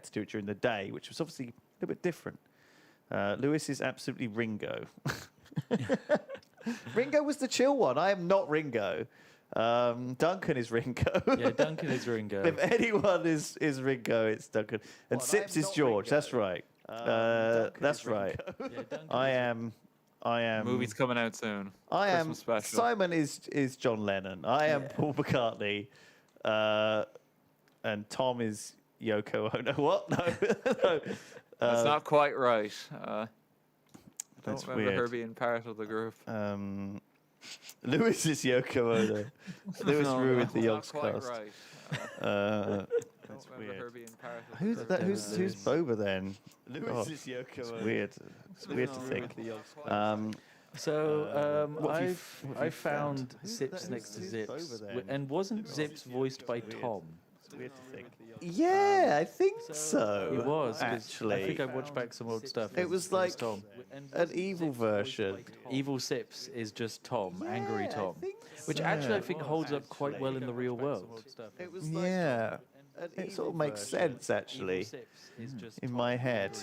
had to do it during the day, which was obviously a little bit different. Lewis is absolutely Ringo. Ringo was the chill one. I am not Ringo. Duncan is Ringo. Yeah, Duncan is Ringo. If anyone is Ringo, it's Duncan. And Sips is George. Ringo. That's right. That's right. Yeah, I am. Movie's coming out soon. I am. Christmas special. Simon is John Lennon. I am Paul McCartney. And Tom is Yoko Ono. What? No. That's not quite right. That's don't remember weird. her being part of the group. Lewis is Yoko Ono. Lewis ruined the YOGS quite cast. right. That's don't remember her weird. being part of Who's the that? group. Who's Boba then? Lewis is Yoko It's Ono. weird. It's weird to think. I found Zips next to Zips, and wasn't Zips voiced by Tom? It's weird to think. Yeah, I think so. He was, 'cause actually. I think I watched back some old stuff. It was like Tom. an evil version. Evil Sips is just Tom, angry Tom, which so. actually I think holds up quite well in the real world. It was yeah. It sort of makes sense actually in my head,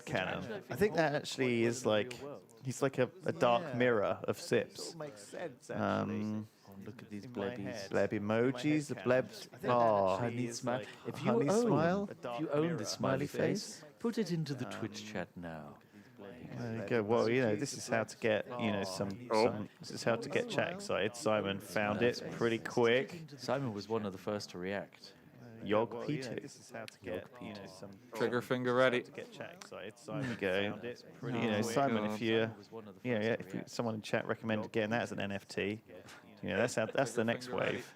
canon. I think that actually is like he's like a dark mirror of Sips. Look at these blebbies. Bleb emojis, the blebs. Oh, Honey smile. If honey smile. you own this smiley face, put it into the Twitch chat now. There you go. Well, this is how to get, this is how to get chat excited. Simon found it pretty quick. Simon was one of the first to react. Yog P2. This is how to get, some Trigger finger ready. to get chat excited. Simon go. Simon, if someone in chat recommended getting that as an NFT, that's the next wave.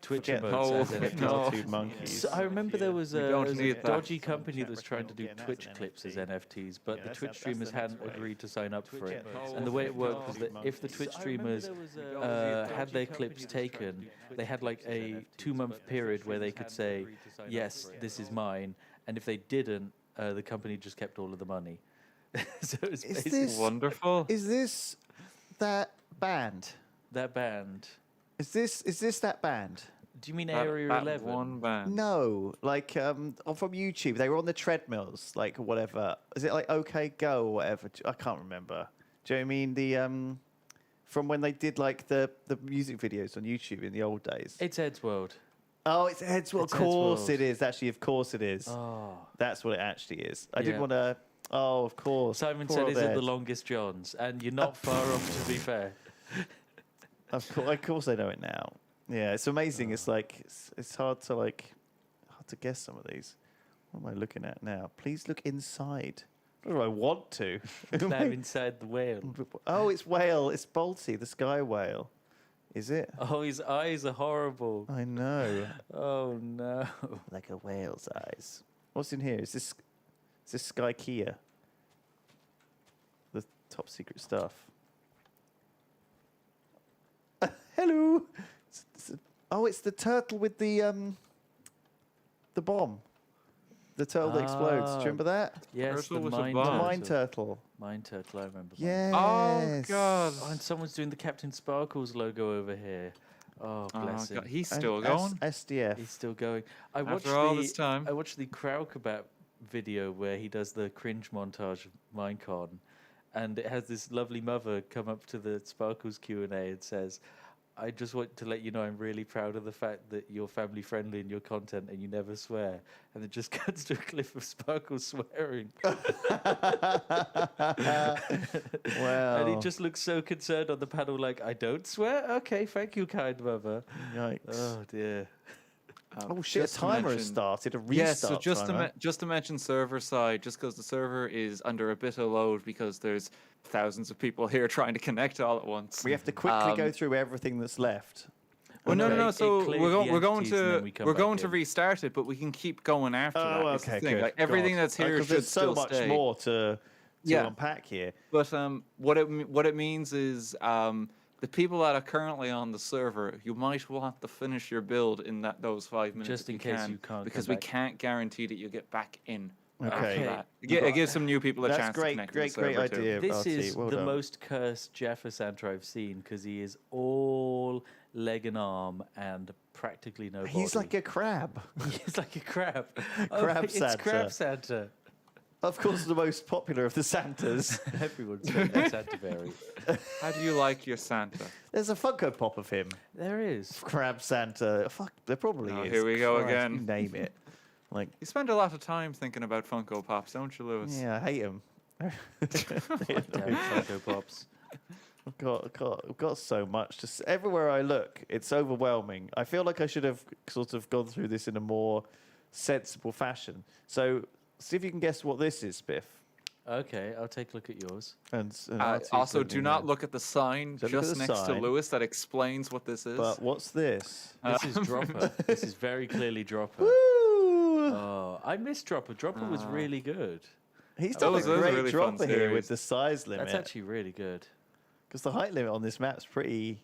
Twitch Forget emotes those as NFT NFTs. two monkeys. So I remember there was don't a need that. dodgy company that was trying to do Twitch clips as NFTs, but the Twitch streamers hadn't agreed to sign up for it. And the way it worked was that if the Twitch streamers had their clips taken, they had like a 2-month period where they could say, yes, this is mine. And if they didn't, the company just kept all of the money. So it's basically Wonderful. Is this that band? that band. Is this that band? Do you mean Area 11? One band. No, like from YouTube. They were on the treadmills, like whatever. Is it like OK Go or whatever? I can't remember. Do you know what I mean? The from when they did like the music videos on YouTube in the old days. It's Ed's World. Oh, it's Ed's World. It's Of Ed's course World. it is. Actually, of course it is. Oh. That's what it actually is. I Yeah. didn't want to. Oh, of course. Simon Poor said, old is it Ed. the longest Johns? And you're not far off, to be fair. Of course, I know it now. Yeah, it's amazing. It's like it's hard to guess some of these. What am I looking at now? Please look inside. What do I want to? Now inside the whale. Oh, it's whale. It's Balti, the sky whale. Is it? Oh, his eyes are horrible. I know. Oh, no. Like a whale's eyes. What's in here? Is this Sky Kia? The top secret stuff. Hello. It's the turtle with the bomb. The turtle that explodes. Do you remember that? Yes, Turtle the with a mine bomb. turtle. Mine turtle. Mine turtle, I remember. Yes. Oh, God. Oh, and someone's doing the Captain Sparkles logo over here. Oh, bless him. God. He's still going. SDF. He's still going. I watched After all this time. I watched the Kraukabat video where he does the cringe montage of Minecon, and it has this lovely mother come up to the Sparkles Q&A and says, I just want to let you know I'm really proud of the fact that you're family friendly in your content and you never swear. And it just cuts to a clip of Sparkles swearing. Wow. And he just looks so concerned on the panel like, I don't swear? Okay, thank you, kind mother. Yikes. Oh, dear. Oh shit! A Just to timer has mention- started. A restart Yes, so timer. just to mention server side, just because the server is under a bit of load because there's thousands of people here trying to connect all at once. We have to quickly go through everything that's left. Well, no. Okay, So it clears we're the going entities and then to we come we're back going to in. restart it, but we can keep going after that. Oh, is the okay, thing. good. Like, everything God. that's here 'Cause should there's so still much stay. more to Yeah. unpack here. But what it means is the people that are currently on the server, you might want to finish your build in those 5 minutes Just if in case can, you can't because go we back. can't guarantee that you get back in. Okay. After that. It gives some new people a That's chance great, to connect great, to the server great too. idea. This Artie, is well the done. most cursed Jaffa Santa I've seen because he is all leg and arm, and practically no body. He's like a crab. He's like a crab. Crab It's Santa. Crab Santa. Of course, the most popular of the Santas. Everyone's got their Santa berry. How do you like your Santa? There's a Funko Pop of him. There is. Crab Santa. Fuck, there probably is. Here we go Christ, again. you name it. Like, You spend a lot of time thinking about Funko Pops, don't you, Lewis? yeah, I hate him. Damn Funko Pops. I've got so much. Just everywhere I look, it's overwhelming. I feel like I should have sort of gone through this in a more sensible fashion. So, see if you can guess what this is, Spiff. Okay, I'll take a look at yours. And Also, do not look at the sign Don't look at just the next to sign. Lewis that explains what this is. But what's this? This is Dropper. This is very clearly Dropper. Woo! Oh, I miss Dropper. Dropper was really good. He's done a was a great really fun dropper here with series. the size limit. That's actually really good. Because the height limit on this map's pretty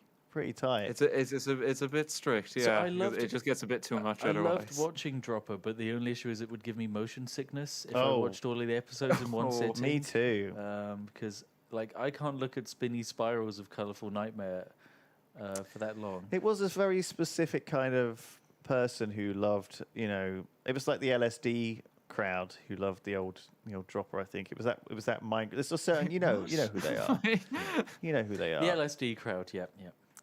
tight. It's a bit strict, yeah. So I 'cause loved it just gets a bit too much I otherwise. loved watching Dropper, but the only issue is it would give me motion sickness if I Oh. watched all of the episodes in one sitting. Me too. Because like I can't look at spinny spirals of Colourful Nightmare for that long. It was a very specific kind of person who loved, it was like the LSD crowd who loved the old dropper. I think it was that mind. There's a certain, you know who they are. You know who they are. The LSD crowd, yep.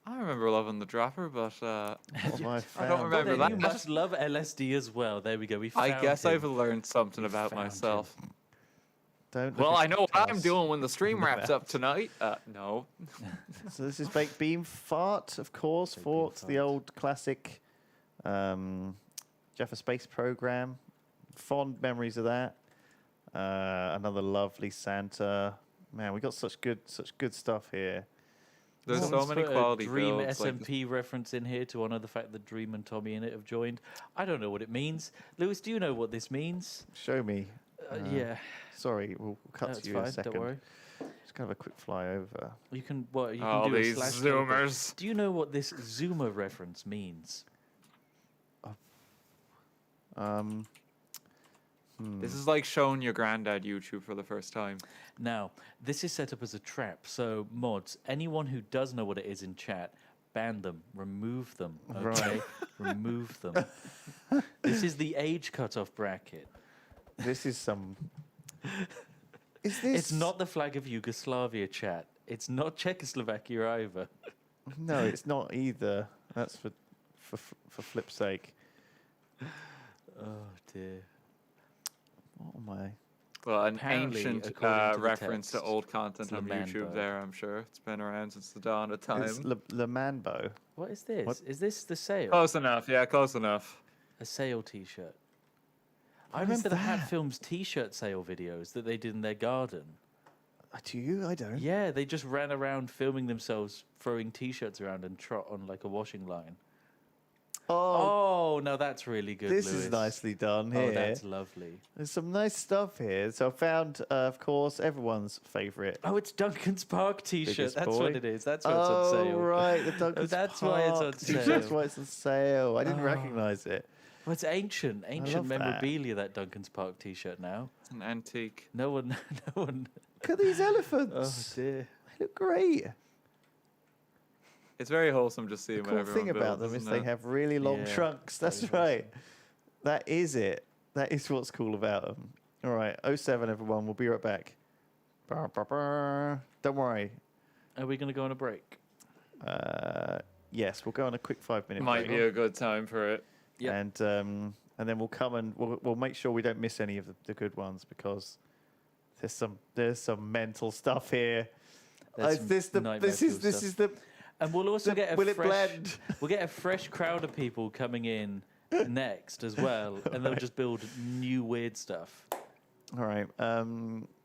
I remember loving the dropper, but What have I I found? don't remember Then that. you must love LSD as well. There we go. We found I guess him. I've learned something We about found myself. Don't look Well, at I know what I'm us. doing when the stream wraps up tonight. No. So this is Baked Bean Fart, of course. Baked Bean Fort, the Fart. old classic Jaffa Space program. Fond memories of that. Another lovely Santa. Man, we got such good stuff here. There's so Someone's many put quality a Dream builds. like SMP reference in here to honor the fact that Dream and Tommy in it have joined. I don't know what it means. Lewis, do you know what this means? Show me. Yeah, Sorry, we'll cut that's to you in fine. a second. Don't worry. Just kind of a quick flyover. You can you all can do these a slash table. zoomers. Do you know what this zoomer reference means? This is like showing your granddad YouTube for the first time. Now, this is set up as a trap. So, mods, anyone who does know what it is in chat, ban them, remove them. Okay, Right. remove them. This is the age cutoff bracket. This is some. Is this? It's not the flag of Yugoslavia, chat. It's not Czechoslovakia either. No, it's not either. That's for flip's sake. Oh dear. What am I? Well, an Apparently, ancient according to the reference to text, old content it's on Lamando. YouTube there, I'm sure. It's been around since the dawn of time. It's Le Manbo. What is this? What? Is this the sale? Close enough, yeah, close enough. A sale T-shirt. I What is remember the Hat that? Films T-shirt sale videos that they did in their garden. Do you? I don't. Yeah, they just ran around filming themselves throwing T-shirts around and trot on like a washing line. Oh, Oh, no, that's really good. this Lewis. is nicely done here. Oh, that's lovely. There's some nice stuff here. So I found, of course, everyone's favourite. Oh, it's Duncan's Park T-shirt. Biggest That's boy. what it is. That's why it's on sale. right, the Duncan's That's why it's on Park t-shirt. sale. That's why it's on sale. I didn't Oh. recognise it. Well, it's ancient love that. memorabilia. That Duncan's Park T-shirt now. It's an antique. No one. Look at these Oh elephants. dear. They look great. It's very wholesome to see The them. cool thing about them is they have really long Yeah, trunks. That's very right. That is it. That is what's cool about them. All right, 07, everyone. We'll be right back. Don't worry. Are we going to go on a break? Yes, we'll go on a quick 5-minute Might break. be a good time for it. Yep. And then we'll come and we'll make sure we don't miss any of the good ones because there's some mental stuff here. There's This some nightmare is stuff. the And we'll also get a will it fresh. blend? We'll get a fresh crowd of people coming in next as well, and they'll just build new weird stuff. All right.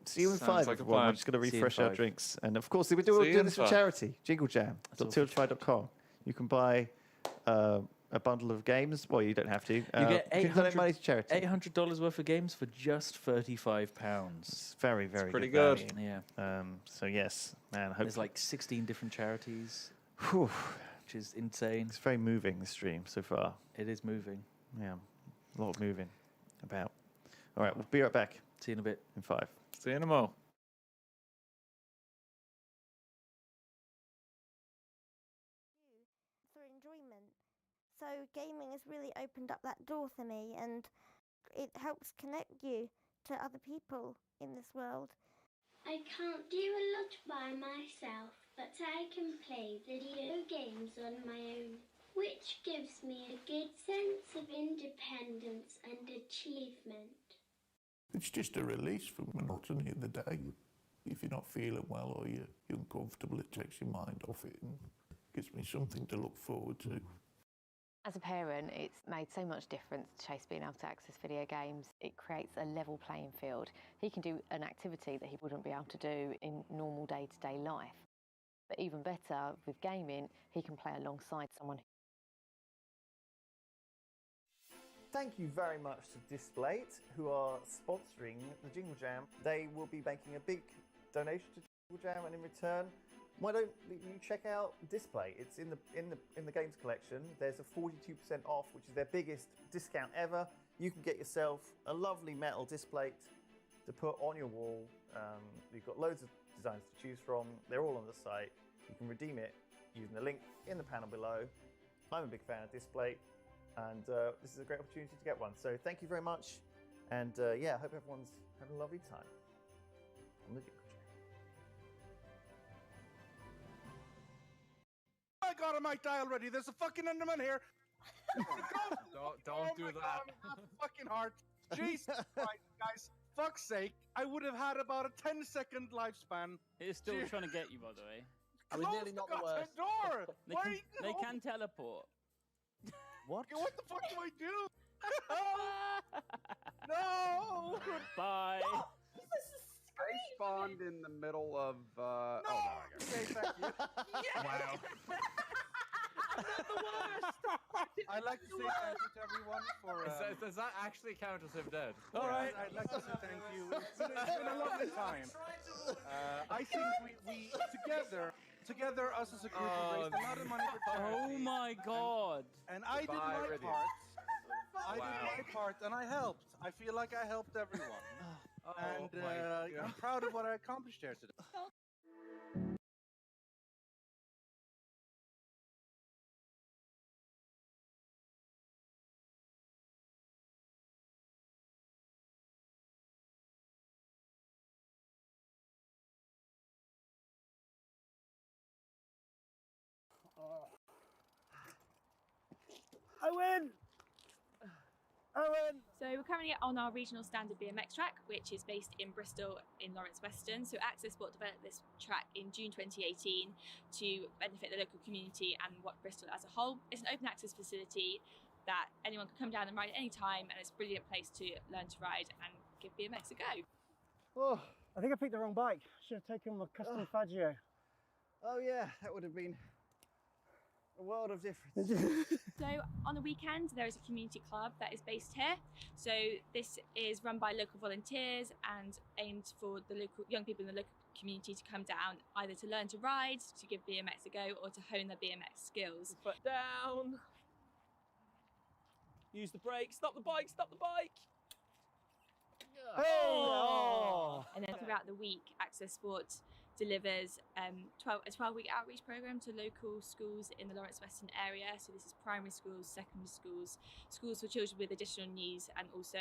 See you in Sounds 5, like a everyone. plan. I'm just going to See you in refresh our 5. drinks. And of course, we're See you doing in this for 5. charity. JingleJam.205.com. You can buy a bundle of games. Well, you don't have to. You get can donate money to charity. $800 worth of games for just £35. It's very, very pretty good. good. value. Yeah, So yes, man. I hope there's like 16 different charities, Whew. which is insane. It's very moving, the stream so far. It is moving. Yeah, a lot of moving about. All right, we'll be right back See you in a bit. in 5. See you in a mo. Through So gaming has really opened up that door for me, and it helps connect you to other people in this world. I can't do a lot by myself, but I can play video games on my own, which gives me a good sense of independence and achievement. It's just a release from the monotony of the day. If you're not feeling well or you're uncomfortable, it takes your mind off it and gives me something to look forward to. As a parent, it's made so much difference to Chase being able to access video games. It creates a level playing field. He can do an activity that he wouldn't be able to do in normal day-to-day life. But even better, with gaming, he can play alongside someone. Thank you very much to Displate, who are sponsoring the Jingle Jam. They will be making a big donation to Jingle Jam, and in return, why don't you check out Displate? It's in the games collection. There's a 42% off, which is their biggest discount ever. You can get yourself a lovely metal Displate to put on your wall. You've got loads of designs to choose from. They're all on the site. You can redeem it using the link in the panel below. I'm a big fan of Displate, and this is a great opportunity to get one. So thank you very much, and yeah, I hope everyone's having a lovely time on the Jingle Jam. I got a mic dial ready. There's a fucking Enderman here. Don't do that. God, my fucking heart. Jesus Christ, guys. Fuck's sake. I would have had about a 10-second lifespan. It's still trying to get you, by the way. I was nearly not the worst. Door. They can teleport. What? What the fuck do I do? No! Bye. I spawned in the middle of. No! Okay, thank you. Wow. I'd like to say thank you to everyone for. Does that actually count as him dead? All right, I'd like to say thank you. It's been a lovely time. I think we together, us as a group, raised a lot of money for charity. Oh my god. And I did my part. I did my part, and I helped. I feel like I helped everyone. And I'm proud of what I accomplished here today. I win! So we're currently on our regional standard BMX track, which is based in Bristol in Lawrence Weston. So Access Sport developed this track in June 2018 to benefit the local community and what Bristol as a whole. It's an open access facility that anyone can come down and ride at any time, and it's a brilliant place to learn to ride and give BMX a go. Oh, I think I picked the wrong bike. Should have taken my custom Faggio. Oh yeah, that would have been a world of difference. So on the weekend there is a community club that is based here. So this is run by local volunteers and aimed for the local young people in the local community to come down either to learn to ride, to give BMX a go, or to hone their BMX skills. Foot down. Use the brake. Stop the bike. Stop the bike. Oh! And then throughout the week, Access Sport delivers a 12-week outreach program to local schools in the Lawrence Weston area. So this is primary schools, secondary schools, schools for children with additional needs, and also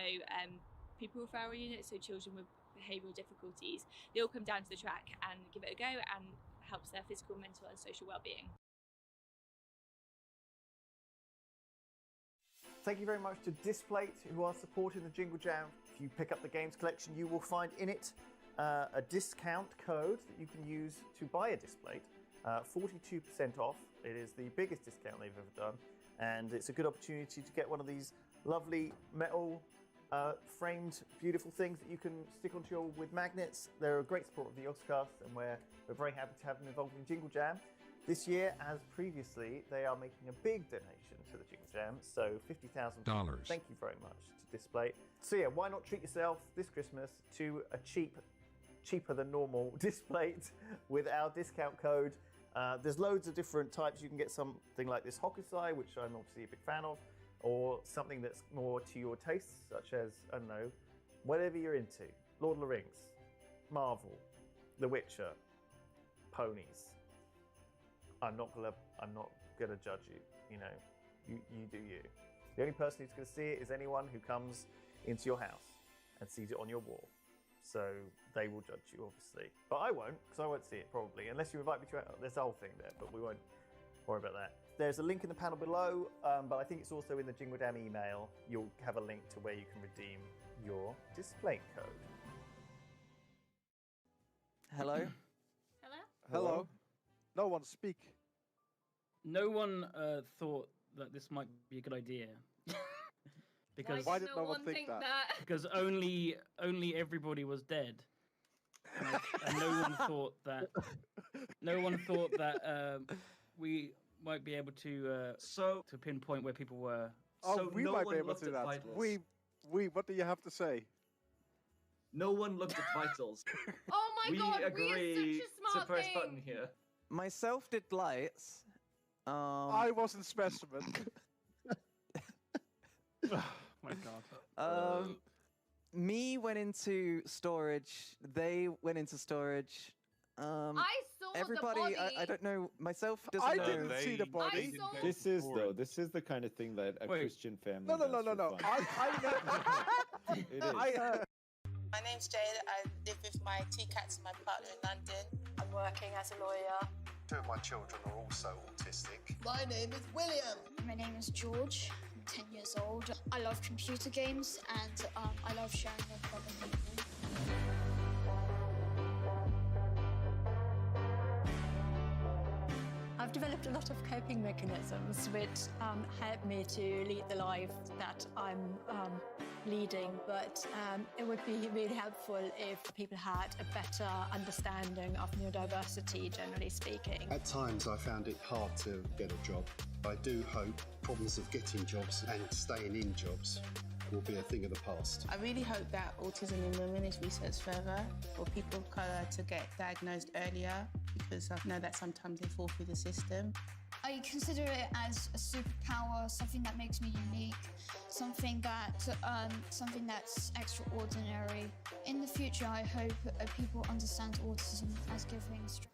pupil referral units, so children with behavioural difficulties. They all come down to the track and give it a go, and helps their physical, mental and social well-being. Thank you very much to Displate, who are supporting the Jingle Jam. If you pick up the games collection, you will find in it a discount code that you can use to buy a Displate. 42% off. It is the biggest discount they've ever done, and it's a good opportunity to get one of these lovely metal framed beautiful things that you can stick onto your wall with magnets. They're a great support of the YOGS, and we're very happy to have them involved in Jingle Jam. This year, as previously, they are making a big donation to the Jingle Jam, so $50,000. Thank you very much to Displate. So yeah, why not treat yourself this Christmas to a cheaper than normal Displate with our discount code. There's loads of different types. You can get something like this Hokusai, which I'm obviously a big fan of, or something that's more to your tastes, such as, I don't know, whatever you're into. Lord of the Rings, Marvel, The Witcher, ponies. I'm not gonna judge you, you know. You do you. The only person who's going to see it is anyone who comes into your house and sees it on your wall. So they will judge you, obviously. But I won't, because I won't see it probably, unless you invite me to it. There's a whole thing there, but we won't worry about that. There's a link in the panel below, but I think it's also in the JingleJam email. You'll have a link to where you can redeem your display code. Hello? Hello. No one speak. No one thought that this might be a good idea. Because Why did no one think that? Because only everybody was dead, and no one thought that. No one thought that we might be able to pinpoint where people were. Oh, we might be able to do that. We. What do you have to say? No one looked at vitals. Oh my god, we agree we are such a smart to press thing. button here. Myself did lights. I wasn't specimen. Oh my god. Me went into storage. They went into storage. I saw everybody, the body. I don't know. Myself doesn't I know. didn't see the body. This is the kind of thing that a Christian family. No. does for fun. It is. My name's Jade. I live with my two cats and my partner in London. I'm working as a lawyer. Two of my children are also autistic. My name is William. My name is George. I'm 10 years old. I love computer games and I love sharing them with other people. I've developed a lot of coping mechanisms which help me to lead the life that I'm leading, but it would be really helpful if people had a better understanding of neurodiversity, generally speaking. At times I found it hard to get a job. I do hope problems of getting jobs and staying in jobs will be a thing of the past. I really hope that autism in women is researched further for people of colour to get diagnosed earlier, because I know that sometimes they fall through the system. I consider it as a superpower, something that makes me unique, something that's extraordinary. In the future, I hope people understand autism as giving strength.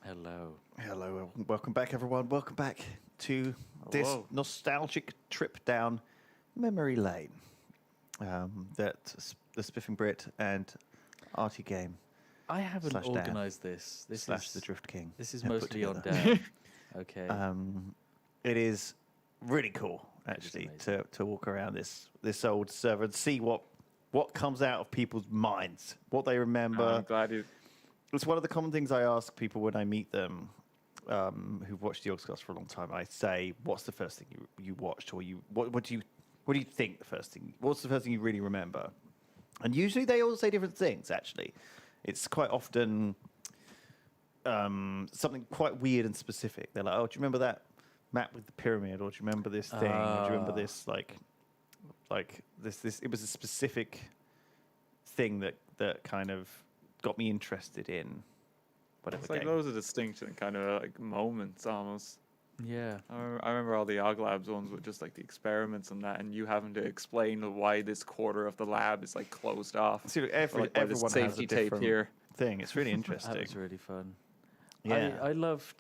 Hello, welcome back, everyone. Welcome back to this nostalgic trip down memory lane that the Spiffing Brit and Artie game. I haven't / Dan organised this. This / is the Drift King. This is have put mostly on together. Dan. Okay. It is really cool, actually, to walk around this old server and see what comes out of people's minds, what they remember. I'm glad you. It's one of the common things I ask people when I meet them who've watched the YOGS for a long time. I say, "What's the first thing you watched, or what do you think the first thing? What's the first thing you really remember?" And usually they all say different things. Actually, it's quite often something quite weird and specific. They're like, "Oh, do you remember that map with the pyramid? Or do you remember this thing? Or do you remember this like this? It was a specific thing that kind of got me interested in whatever It's like game." those are distinct and kind of like moments almost. Yeah. I remember all the YOG Labs ones with just like the experiments and that, and you having to explain why this quarter of the lab is like closed off. See, look, Or, like, why this everyone has safety a tape different here. thing. It's really interesting. That was really fun. Yeah. I loved,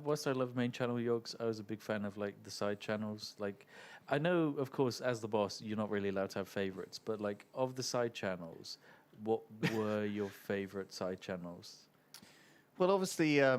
whilst I love main channel YOGS, I was a big fan of like the side channels. Like, I know, of course, as the boss, you're not really allowed to have favorites, but like of the side channels, what were your favorite side channels? Well, obviously, I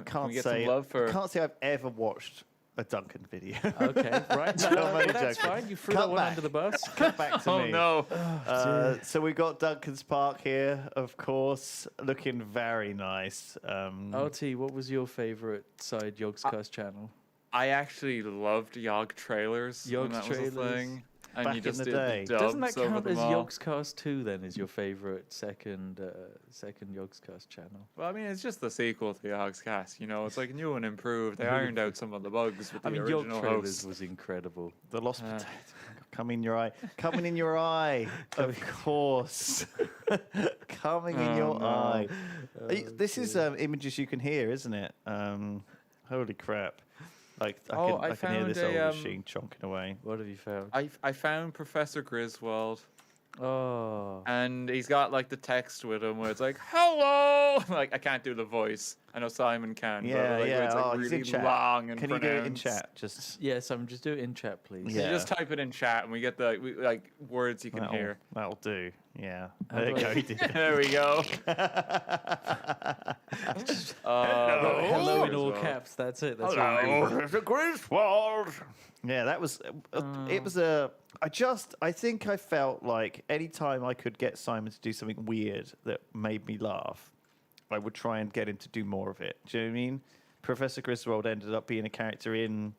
can't we get say some love for- I can't say I've ever watched a Duncan video. Okay, right. No, I'm only That's joking. fine. You threw Cut that one back. under the bus. Cut back to Oh, me. no. So we've got Duncan's Park here, of course, looking very nice. RT, what was your favourite side YOGS channel? I actually loved YOG trailers. when YOGS that was a trailers. thing. And Back you in just the did day. the Doesn't dubs that over count them as all. YOGScast 2 then, as your favourite second YOGScast channel? Well, I mean, it's just the sequel to YOGScast, you know. It's like new and improved. They ironed out some of the bugs with the YOG original trailers host. was incredible. The Lost Potato. Coming in your eye. Coming in your eye. Of course. Coming in your eye. This is images you can hear, isn't it? Holy crap. Like, I can hear this old machine chonking away. What have you found? I found Professor Griswold. Oh. And he's got like the text with him where it's like, "Hello!" Like, I can't do the voice. I know Simon can. Yeah, but like, yeah. It's like he's really in chat. long and Can you do it in pronounced. chat? Just Yes, I'm just do it in chat, please. You just type it in chat, and we get the words you can hear. That'll do. Yeah. How There you do go. I- He did it. There we go. Hello in all caps. That's it. That's all. Mr. Griswold. Yeah, that was. It was a. I think I felt like any time I could get Simon to do something weird that made me laugh, I would try and get him to do more of it. Do you know what I mean? Professor Griswold ended up being a character in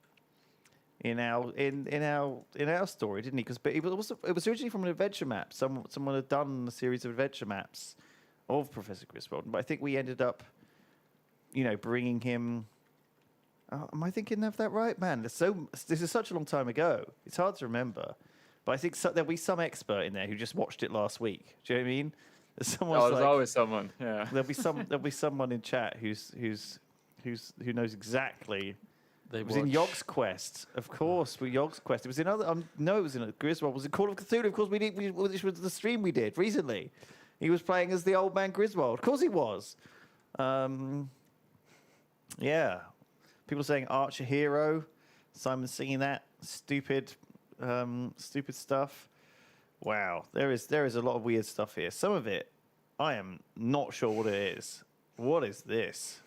our story, didn't he? Because it was originally from an adventure map. Someone had done a series of adventure maps of Professor Griswold, but I think we ended up, bringing him. Am I thinking of that right, man? This is such a long time ago. It's hard to remember, but I think there'll be some expert in there who just watched it last week. Do you know what I mean? There's Always someone. Yeah. There'll be someone in chat who knows exactly. It was in watch- YOGS Quest, of course. With YOGS Quest, it was in other. No, it was in Griswold. Was it Call of Cthulhu? Of course, which was the stream we did recently. He was playing as the old man Griswold. Of course, he was. Yeah. People saying Archer Hero. Simon singing that stupid stuff. Wow, there is a lot of weird stuff here. Some of it, I am not sure what it is. What is this?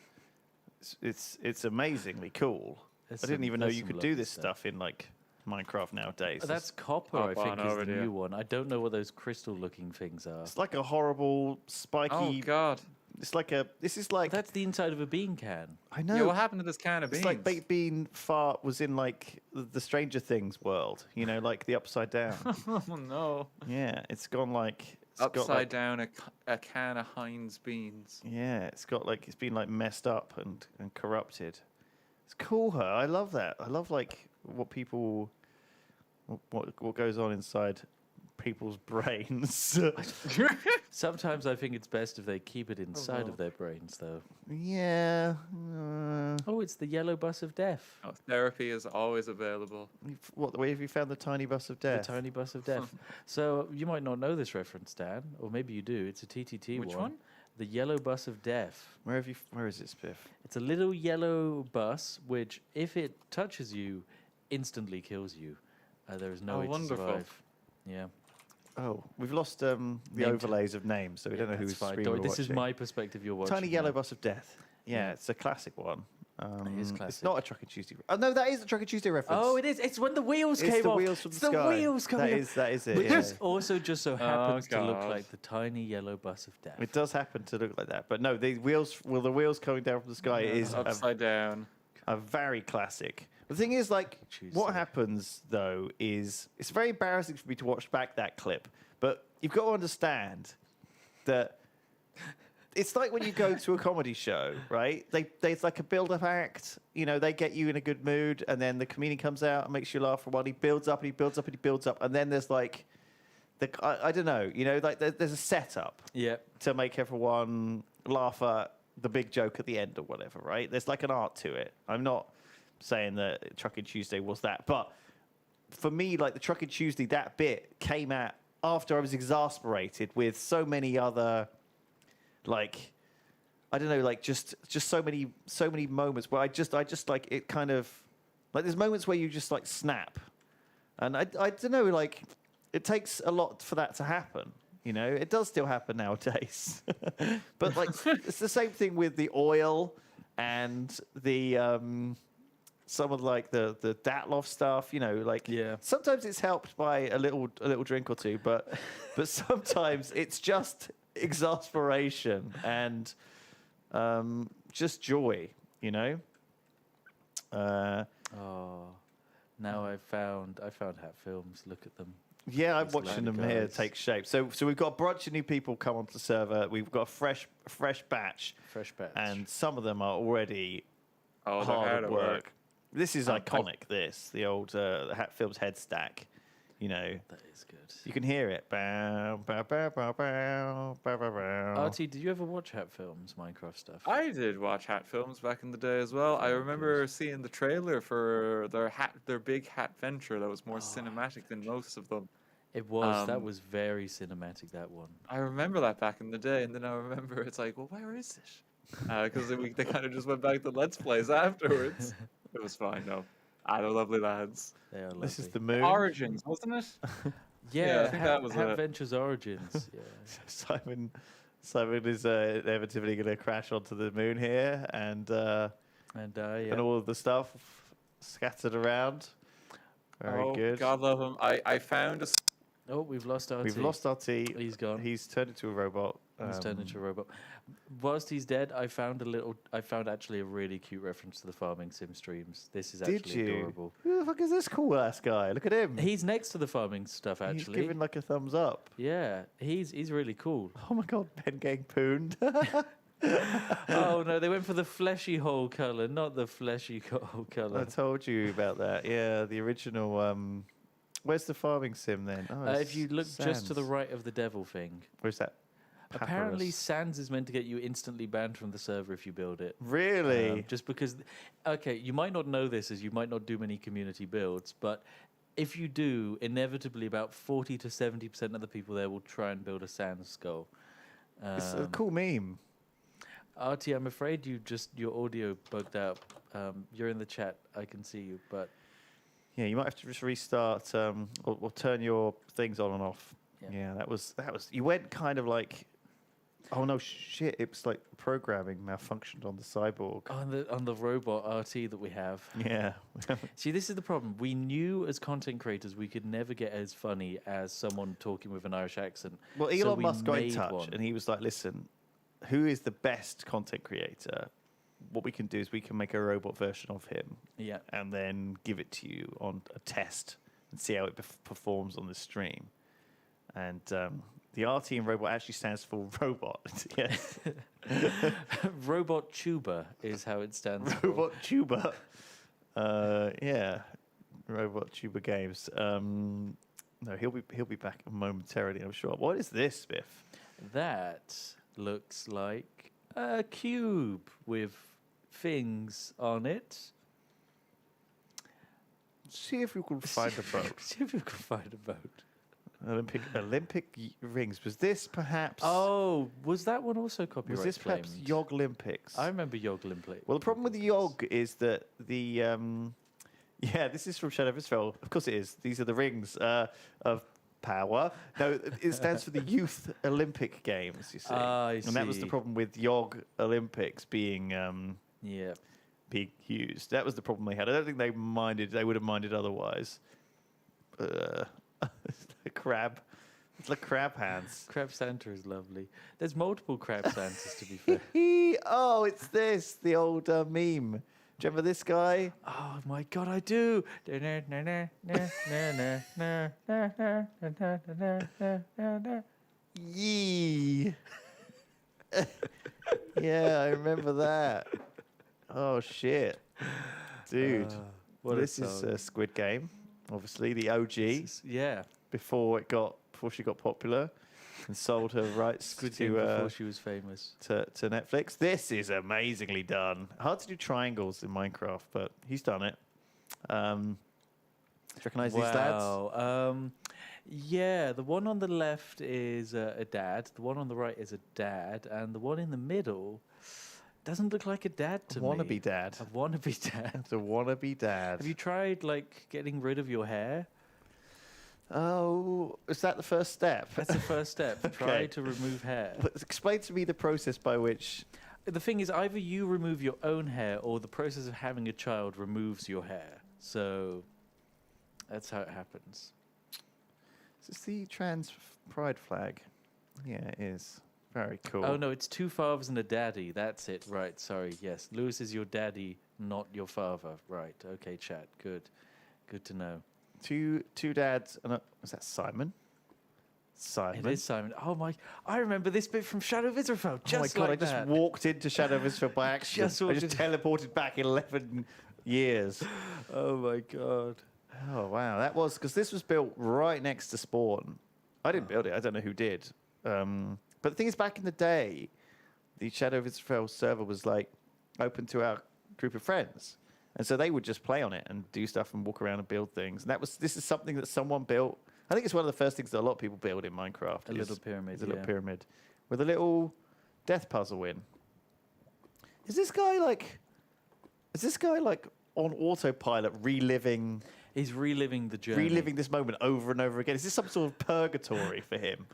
It's amazingly cool. I didn't even know you could do this stuff in like Minecraft nowadays. That's copper, I think, is the new one. I don't know what those crystal-looking things are. It's like a horrible spiky. Oh God! It's like a. This is like. That's the inside of a bean can. I know. Yeah, what happened to this can of beans? It's like baked bean fart was in like the Stranger Things world. Like the upside down. Oh no! Yeah, it's gone like. Upside down a can of Heinz beans. Yeah, it's been like messed up and corrupted. It's cool, her. I love that. I love like what goes on inside people's brains. Sometimes I think it's best if they keep it inside of their brains, though. Yeah. Oh, it's the yellow bus of death. Oh, therapy is always available. Where have you found the tiny bus of death? The tiny bus of death. So you might not know this reference, Dan, or maybe you do. It's a TTT Which one? The yellow bus of death. Where is it, Spiff? It's a little yellow bus which, if it touches you, instantly kills you. There is no way to survive. Yeah. Oh, we've lost the overlays of names, so we don't know who's fine. streaming. This is my perspective. You're watching. Tiny yellow bus of death. Yeah, it's a classic one. It is classic. It's not a Truck and Tuesday. Oh no, that is a Truck and Tuesday reference. Oh, it is. It's when the wheels came off. It's the wheels from the sky. The wheels coming That is it. Which Yeah. also just so happens to look God. like the tiny yellow bus of death. It does happen to look like that, but no, the wheels coming down from the sky is Upside down. a very classic. The thing is, like, what happens though is it's very embarrassing for me to watch back that clip, but you've got to understand that it's like when you go to a comedy show, right? It's like a build-up act. They get you in a good mood, and then the comedian comes out and makes you laugh for a while. He builds up and he builds up and he builds up, and then there's like, I don't know, like there's a setup to make everyone laugh at the big joke at the end or whatever, right? There's like an art to it. I'm not saying that Truckin' Tuesday was that, but for me, like the Truckin' Tuesday, that bit came at after I was exasperated with so many other. Like, I don't know, like just so many moments where I just like it kind of like there's moments where you just like snap, and I don't know, like it takes a lot for that to happen. It does still happen nowadays, but like it's the same thing with the oil and the some of like the Datloff stuff. Sometimes it's helped by a little drink or two, but sometimes it's just exasperation and just joy, Now I found Hat Films. Look at them. Yeah, I'm These watching them lovely here guys. take shape. So we've got a bunch of new people come onto the server. We've got a fresh batch. And some of them are already hard at work. This is iconic, the old Hat Films head stack. That is good. You can hear it. Bow, bow, bow, bow, bow, bow, bow, bow. RT, did you ever watch Hat Films Minecraft stuff? I did watch Hat Films back in the day as well. I remember seeing the trailer for their big hat venture that was more cinematic than most of them. It was. That was very cinematic, that one. I remember that back in the day, and then I remember it's like, well, where is it? because they kind of just went back to Let's Plays afterwards. It was fine, though. They're lovely lads. They are lovely. This is the moon. Origins, wasn't it? Yeah, I think that was Hat it. Ventures Origins. Yeah. Simon is inevitably going to crash onto the moon here, and all of the stuff scattered around. Very good. God love him. I found a. Oh, we've lost RT. We've lost RT. He's gone. He's turned into a robot. He's turned into a robot. Whilst he's dead, I found actually a really cute reference to the farming sim streams. This is actually adorable. Who the fuck is this cool ass guy? Look at him. He's next to the farming stuff, actually. He's giving like a thumbs up. Yeah, he's really cool. Oh my god, Ben getting pooned. Oh no, they went for the fleshy hole color, not the fleshy hole color. I told you about that. Yeah, the original. Where's the farming sim then? Oh, If you look just to the right of the devil thing. Where's that? Apparently, Papyrus. Sans is meant to get you instantly banned from the server if you build it. Really? Just because, okay, you might not know this as you might not do many community builds, but if you do, inevitably about 40 to 70% of the people there will try and build a Sans skull. It's a cool meme. RT, I'm afraid your audio bugged out. You're in the chat, I can see you, but... Yeah, you might have to just restart or turn your things on and off. Yeah, that was. You went kind of like, oh no, shit! It was like programming malfunctioned on the cyborg. On the robot RT that we have. Yeah. See, this is the problem. We knew as content creators we could never get as funny as someone talking with an Irish accent. Well, so Elon we Musk got in made touch one. and he was like, "Listen, who is the best content creator? What we can do is we can make a robot version of him, and then give it to you on a test and see how it performs on the stream." And the RT in robot actually stands for robot. Yes. Robot Tuber is how it stands for. Robot Tuber. Yeah. Robot Tuber Games. No, he'll be back momentarily, I'm sure. What is this, Biff? That looks like a cube with things on it. See if we can find a boat. See if we can find a boat. Olympic rings. Was this perhaps? Oh, was that one also copyright Was this perhaps claimed? YOG Olympics? I remember YOG Olympics. Well, the problem with the YOG is that the yeah, this is from Shadow of Israel. Of course, it is. These are the rings of power. No, it stands for the Youth Olympic Games. You see, I and that was the see. problem with YOG Olympics being being used. That was the problem they had. I don't think they minded. They would have minded otherwise. The crab. It's like crab hands. Crab Santa is lovely. There's multiple Crab Santas, to be fair. Oh, it's this, the old meme. Do you remember this guy? Oh my god, I do. Yee. Yeah, I remember that. Oh shit, dude. This is Squid Game, obviously the OG. Yeah. Before she got popular and sold her rights Squid Game before she was famous to Netflix. This is amazingly done. Hard to do triangles in Minecraft, but he's done it. Do you recognise these lads? Yeah, the one on the left is a dad, the one on the right is a dad, and the one in the middle doesn't look like a dad to me. Wannabe dad. A wannabe dad. It's a wannabe dad. Have you tried like getting rid of your hair? Oh, is that the first step? That's the first step. Okay. Try to remove hair. But explain to me the process by which... The thing is, either you remove your own hair or the process of having a child removes your hair. So that's how it happens. Is this the trans pride flag? Yeah, it is. Very cool. Oh, no, it's two fathers and a daddy. That's it. Right, sorry. Yes, Lewis is your daddy, not your father. Right, okay, chat. Good. Good to know. Two dads and was that Simon? Simon. It is Simon. Oh my! I remember this bit from Shadow of Israel. Just oh my god! like I just that. walked into Shadow of Israel by accident. I just teleported back 11 years. Oh my god! Oh wow! That was because this was built right next to Spawn. I didn't build it. I don't know who did. But the thing is, back in the day, the Shadow of Israel server was like open to our group of friends. And so they would just play on it and do stuff and walk around and build things. And this is something that someone built. I think it's one of the first things that a lot of people build in Minecraft. A little pyramid. It's a little pyramid with a little death puzzle in. Is this guy like on autopilot, reliving? He's reliving the journey. Reliving this moment over and over again. Is this some sort of purgatory for him?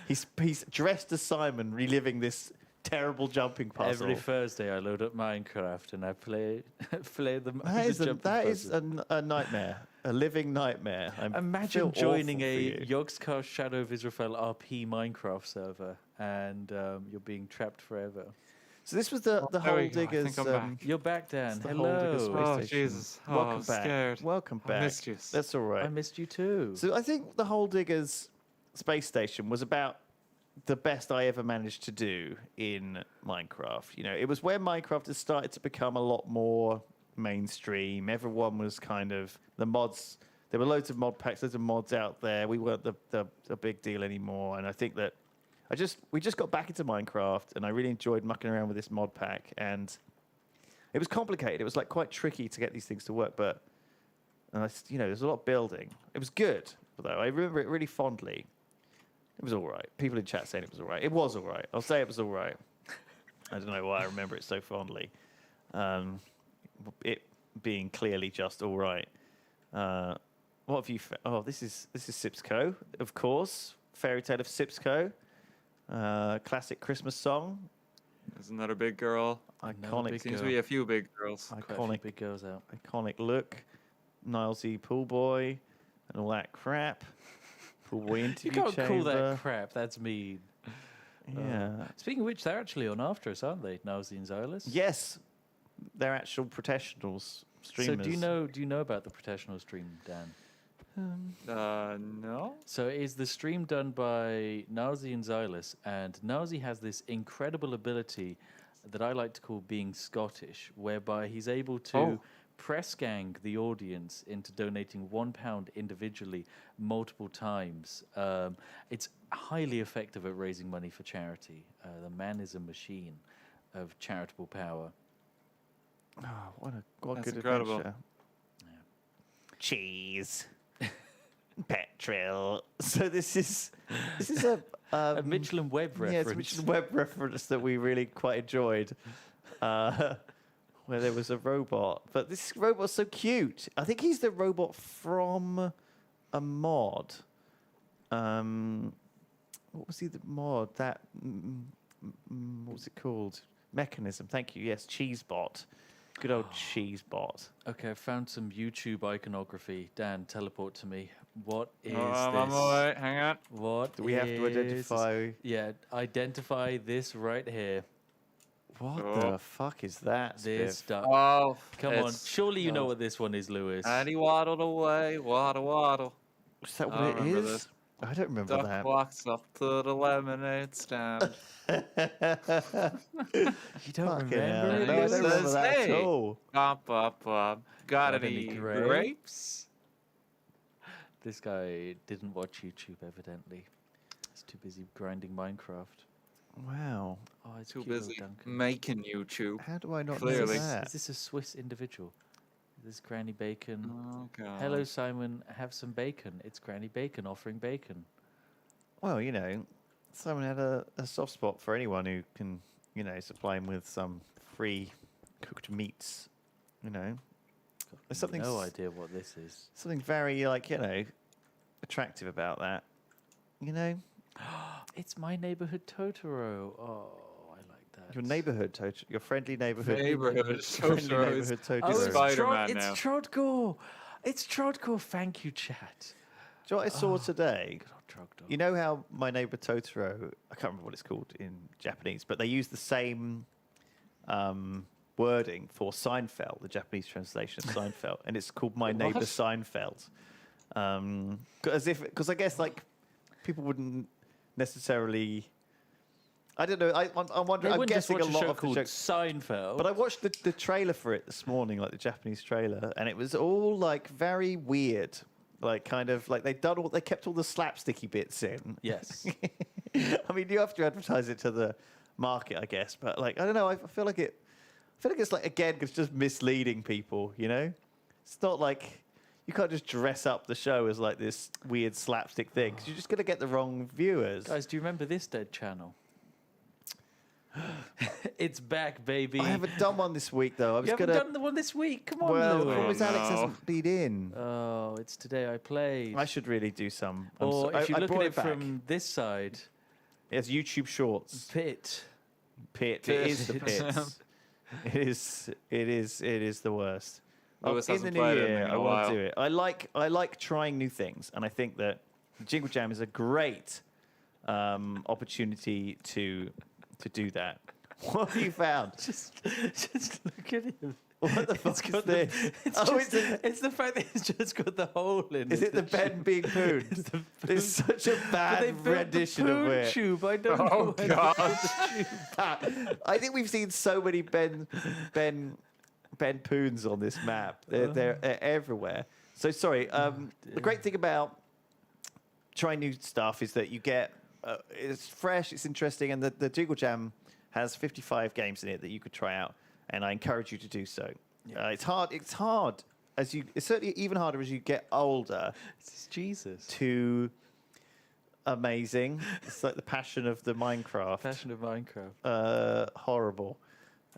He's dressed as Simon, reliving this terrible jumping puzzle. Every Thursday, I load up Minecraft and I play the That is a nightmare, a living nightmare. Imagine joining a YOGS Shadow of Israel RP Minecraft server and you're being trapped forever. So this was the whole diggers. You're back, Dan. Hello. Oh, Jesus. Oh, Welcome I'm back. scared. Welcome back. I missed you. That's all right. I missed you too. So I think the whole diggers space station was about the best I ever managed to do in Minecraft. You know, it was where Minecraft has started to become a lot more mainstream. Everyone was kind of the mods. There were loads of mod packs, loads of mods out there. We weren't the big deal anymore, and I think that we just got back into Minecraft, and I really enjoyed mucking around with this mod pack. And it was complicated. It was like quite tricky to get these things to work, but there's a lot of building. It was good, though. I remember it really fondly. It was all right. People in chat saying it was all right. It was all right. I'll say it was all right. I don't know why I remember it so fondly. It being clearly just all right. What have you? This is Sipsco, of course. Fairy Tale of Sipsco. Classic Christmas song. Isn't that a big girl? Iconic. Seems to be a few big girls. Iconic big girls out. Iconic look. Nilesy Pool Boy and all that crap. Pool Boy interview You can't chamber. call that crap. That's mean. Yeah. Speaking of which, they're actually on after us, aren't they? Nilesy and Xylus? Yes, they're actual professionals, streamers. So do you know about the professional stream, Dan? No. So is the stream done by Nilesy and Xylus, and Nilesy has this incredible ability that I like to call being Scottish, whereby he's able to press gang the audience into donating £1 individually multiple times. It's highly effective at raising money for charity. The man is a machine of charitable power. Oh, what That's good incredible. adventure. Yeah. Cheese. Petrol. So this is a Michelin Web reference. Yeah, it's a Michelin Web reference that we really quite enjoyed. Where there was a robot. But this robot's so cute. I think he's the robot from a mod. What was the mod? That, what was it called? Mechanism. Thank you. Yes, Cheesebot. Good old Cheesebot. Okay, I found some YouTube iconography. Dan, teleport to me. What is I'm this? all right. Hang on. What Do we have to identify? Yeah, identify this right here. What the fuck is that? This Spiff? stuff. Oh, Come on. Surely you know what this one is, Lewis. And he waddled away. Waddle. Is that I what it remember is? this. I don't remember Duck that. walks up to the lemonade stand. You don't Fucking remember hell. it, No, I Lewis? don't remember that Hey. at all. Got Got any any grapes? This guy didn't watch YouTube, evidently. He's too busy grinding Minecraft. Wow. Oh, it's Too cute little busy Duncan. making YouTube. How do I not Clearly. know that? Is this a Swiss individual? This is Granny Bacon. Oh, God. Hello, Simon. Have some bacon. It's Granny Bacon offering bacon. Well, Simon had a soft spot for anyone who can, supply him with some free cooked meats. There's something. No idea what this is. Something very attractive about that. It's My Neighborhood Totoro. Oh, I like that. Your neighborhood Totoro, your friendly neighborhood. Neighborhood friendly Totoro. neighborhood Totoro. Oh, it's Spider-Man It's now. Trodgo. It's Trodgo. Thank you, chat. Do you know what I saw today? Good old Trodgo. You know how My Neighbor Totoro, I can't remember what it's called in Japanese, but they use the same wording for Seinfeld, the Japanese translation of Seinfeld, and it's called My Neighbor Seinfeld. Because I guess people wouldn't necessarily. I don't know. I'm wondering. I'm guessing a lot of the jokes. Seinfeld. But I watched the trailer for it this morning, the Japanese trailer, and it was all very weird. They kept all the slapsticky bits in. Yes. I mean, you have to advertise it to the market, I guess. But I don't know. I feel like it's again, it's just misleading people. It's not like you can't just dress up the show as this weird slapstick thing because you're just gonna get the wrong viewers. Guys, do you remember this dead channel? It's back, baby. I haven't done one this week though. I was You haven't gonna. done the one this week. Come on, Well, the Lewis. problem is Alex hasn't been in. Oh, it's today I played. I should really do some. Or if you I look brought at it back. from this side, It's YouTube Shorts. Pit. It is the pits. It is the worst. Lewis In hasn't the new played it year, in I a want while. to do it. I like trying new things, and I think that JingleJam is a great opportunity to do that. What have you found? Just look at him. What the fuck is this? It's the fact that it's just got the hole in it. Is it the Ben being pooned? It's such a bad rendition of it. Tube. I don't know. Oh God! I think we've seen so many Ben Poons on this map. They're everywhere. So sorry. The great thing about trying new stuff is that you get it's fresh, it's interesting, and the JingleJam has 55 games in it that you could try out, and I encourage you to do so. It's hard. It's hard it's certainly even harder as you get older. Jesus. To amazing. It's like the passion of the Minecraft. Passion of Minecraft. Horrible.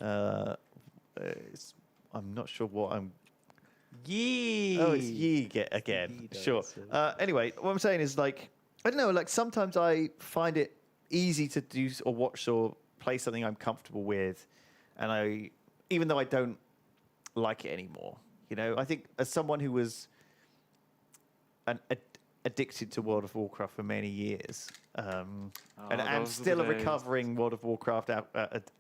I'm not sure what I'm. Yee. Oh, it's Yee again. Sure. Anyway, what I'm saying is like I don't know. Like sometimes I find it easy to do or watch or play something I'm comfortable with, and even though I don't like it anymore. You know, I think as someone who was addicted to World of Warcraft for many years, and I'm still a recovering World of Warcraft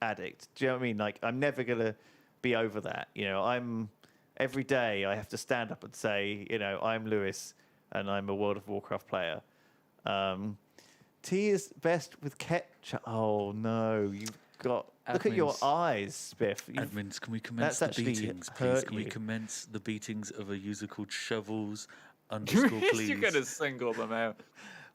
addict. Do you know what I mean? Like, I'm never gonna be over that. You know, every day I have to stand up and say, you know, I'm Lewis and I'm a World of Warcraft player. Tea is best with ketchup. Oh no, you've got. Look at your eyes, Spiff. Admins, can we commence the beatings, please? Can we commence the beatings of a user called Shovels _please? You're gonna single them out.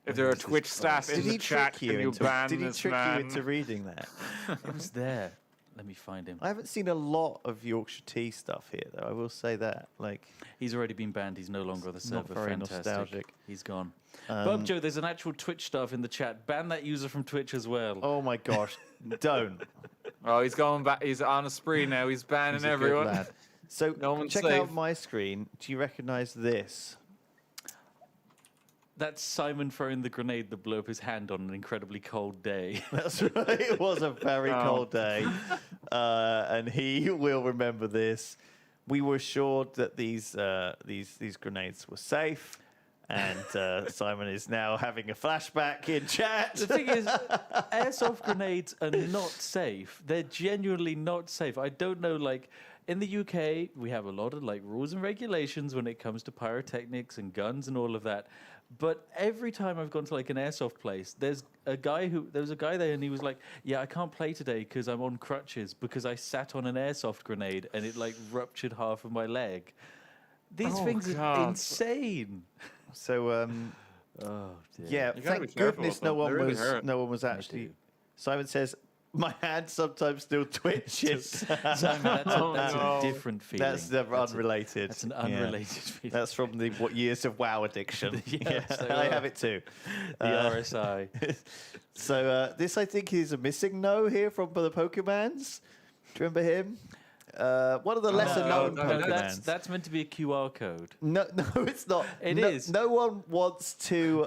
If there are Twitch staff in the chat, can you ban Did he this trick man? you into reading that? It was there. Let me find him. I haven't seen a lot of Yorkshire tea stuff here, though. I will say that. Like, he's already been banned. He's no longer on the server. Not very Fantastic. nostalgic. He's gone. Bob Joe, there's an actual Twitch staff in the chat. Ban that user from Twitch as well. Oh my gosh, don't. Oh, he's going back. He's on a spree now. He's banning He's a good everyone. lad. So No one's check safe. out my screen. Do you recognise this? That's Simon throwing the grenade that blew up his hand on an incredibly cold day. That's right. It was a very cold day, and he will remember this. We were assured that these grenades were safe, and Simon is now having a flashback in chat. The thing is, airsoft grenades are not safe. They're genuinely not safe. I don't know, like, in the UK, we have a lot of, like, rules and regulations when it comes to pyrotechnics and guns and all of that. But every time I've gone to, like, an airsoft place, there was a guy there and he was like, yeah, I can't play today because I'm on crutches because I sat on an airsoft grenade and it, like, ruptured half of my leg. These things are insane. So, oh, dear. yeah, You gotta be thank careful goodness with them. They really hurt. no one was actually. Simon says, my hand sometimes still twitches. Simon, that's a different feeling. That's unrelated. That's an unrelated feeling. That's from the years of WoW addiction. Yeah, so, I have it too. The RSI. So this, I think, is a missing no here from the Pokemans. Do you remember him? One of the lesser known Pokemans. That's meant to be a QR code. No, it's not. It is. No one wants to.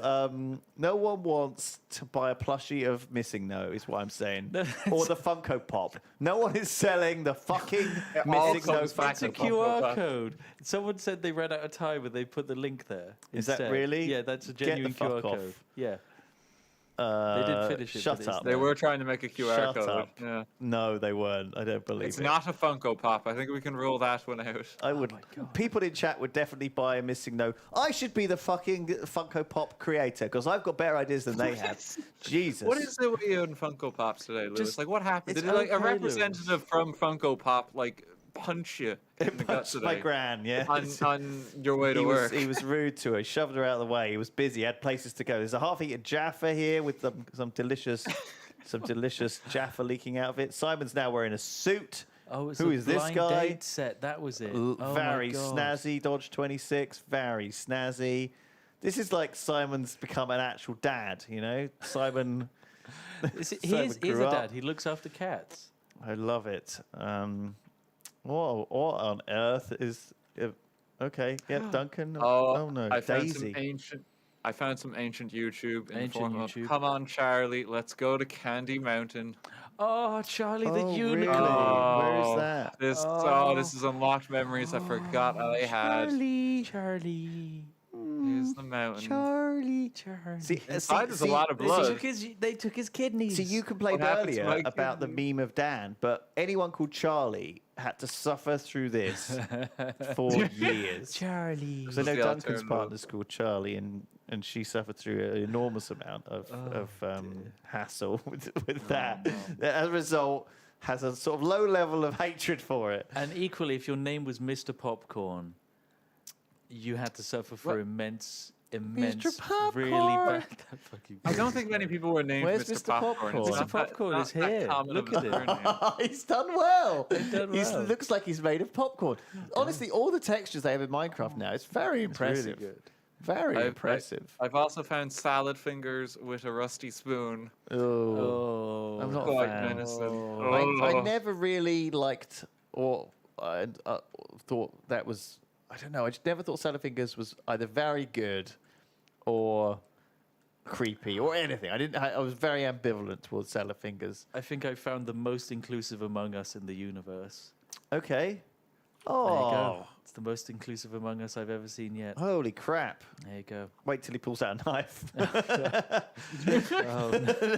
No one wants to buy a plushie of Missing No. Is what I'm saying. Or the Funko Pop. No one is selling the fucking Missing No. It's a QR code. Someone said they ran out of time and they put the link there. Is that instead. really? Yeah, that's a Get genuine the fuck QR off. code. Yeah. They did finish it. Shut but up. They were trying to make a QR Shut code. up. Yeah. No, they weren't. I don't believe It's it. not a Funko Pop. I think we can rule that one out. I would. People in chat would definitely buy a Missing No. I should be the fucking Funko Pop creator because I've got better ideas than they have. Jesus. What is it with you and Funko Pops today, Lewis? Just- Like, what happened? it's Did like a okay, representative from Funko Pop like punch you in the gut Punched today? my gran, yeah. On your way to work. He was rude to her. He shoved her out of the way. He was busy. He had places to go. There's a half-eaten Jaffa here with some delicious Jaffa leaking out of it. Simon's now wearing a suit. Oh, it's Who a is this blind guy? date set. That was it. Oh my Very God. snazzy. Dodge 26. Very snazzy. This is like Simon's become an actual dad. You know, Simon He's a dad. He looks after cats. I love it. What on earth is... okay, yep, Duncan. Oh, no, Daisy. I found some ancient YouTube in the Ancient form of, YouTube. come on, Charlie, let's go to Candy Mountain. Oh, Charlie the Unicorn. Really? Where is that? This is unlocked memories I forgot I had. Charlie. Here's the mountain. Charlie. Inside there's a lot of blood. They took his kidneys. See, you complained What happened to earlier my about the meme of Dan, but anyone called Charlie had to suffer through this for years. Charlie. Because I know Duncan's partner's called Charlie, and she suffered through an enormous amount of hassle with that. As a result, has a sort of low level of hatred for it. And equally, if your name was Mr. Popcorn, you had to suffer for immense, really bad. I don't think many people were named Where's Mr. Mr. Popcorn. Popcorn? Mr. Popcorn is here. Look at him. He's done well. He Looks like he's made of popcorn. Honestly, all the textures they have in Minecraft now, it's very impressive. Really good. Very impressive. I've also found salad fingers with a rusty spoon. Oh, I'm not a Quite fan. menacing. I never really liked or thought that was... I don't know. I just never thought Salad Fingers was either very good or creepy or anything. I was very ambivalent towards Salad Fingers. I think I found the most inclusive Among Us in the universe. Okay. There you Oh, go. It's the most inclusive Among Us I've ever seen yet. holy crap! There you go. Wait till he pulls out a knife. Oh,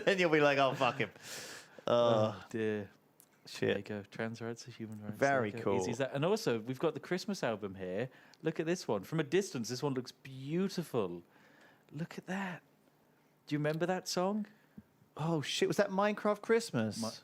Then you'll be like, "Oh, fuck him." oh dear. There you Shit. go. Trans rights are human rights. Very There you go. cool. Easy as that. And also, we've got the Christmas album here. Look at this one. From a distance, this one looks beautiful. Look at that. Do you remember that song? Oh shit! Was that Minecraft Christmas?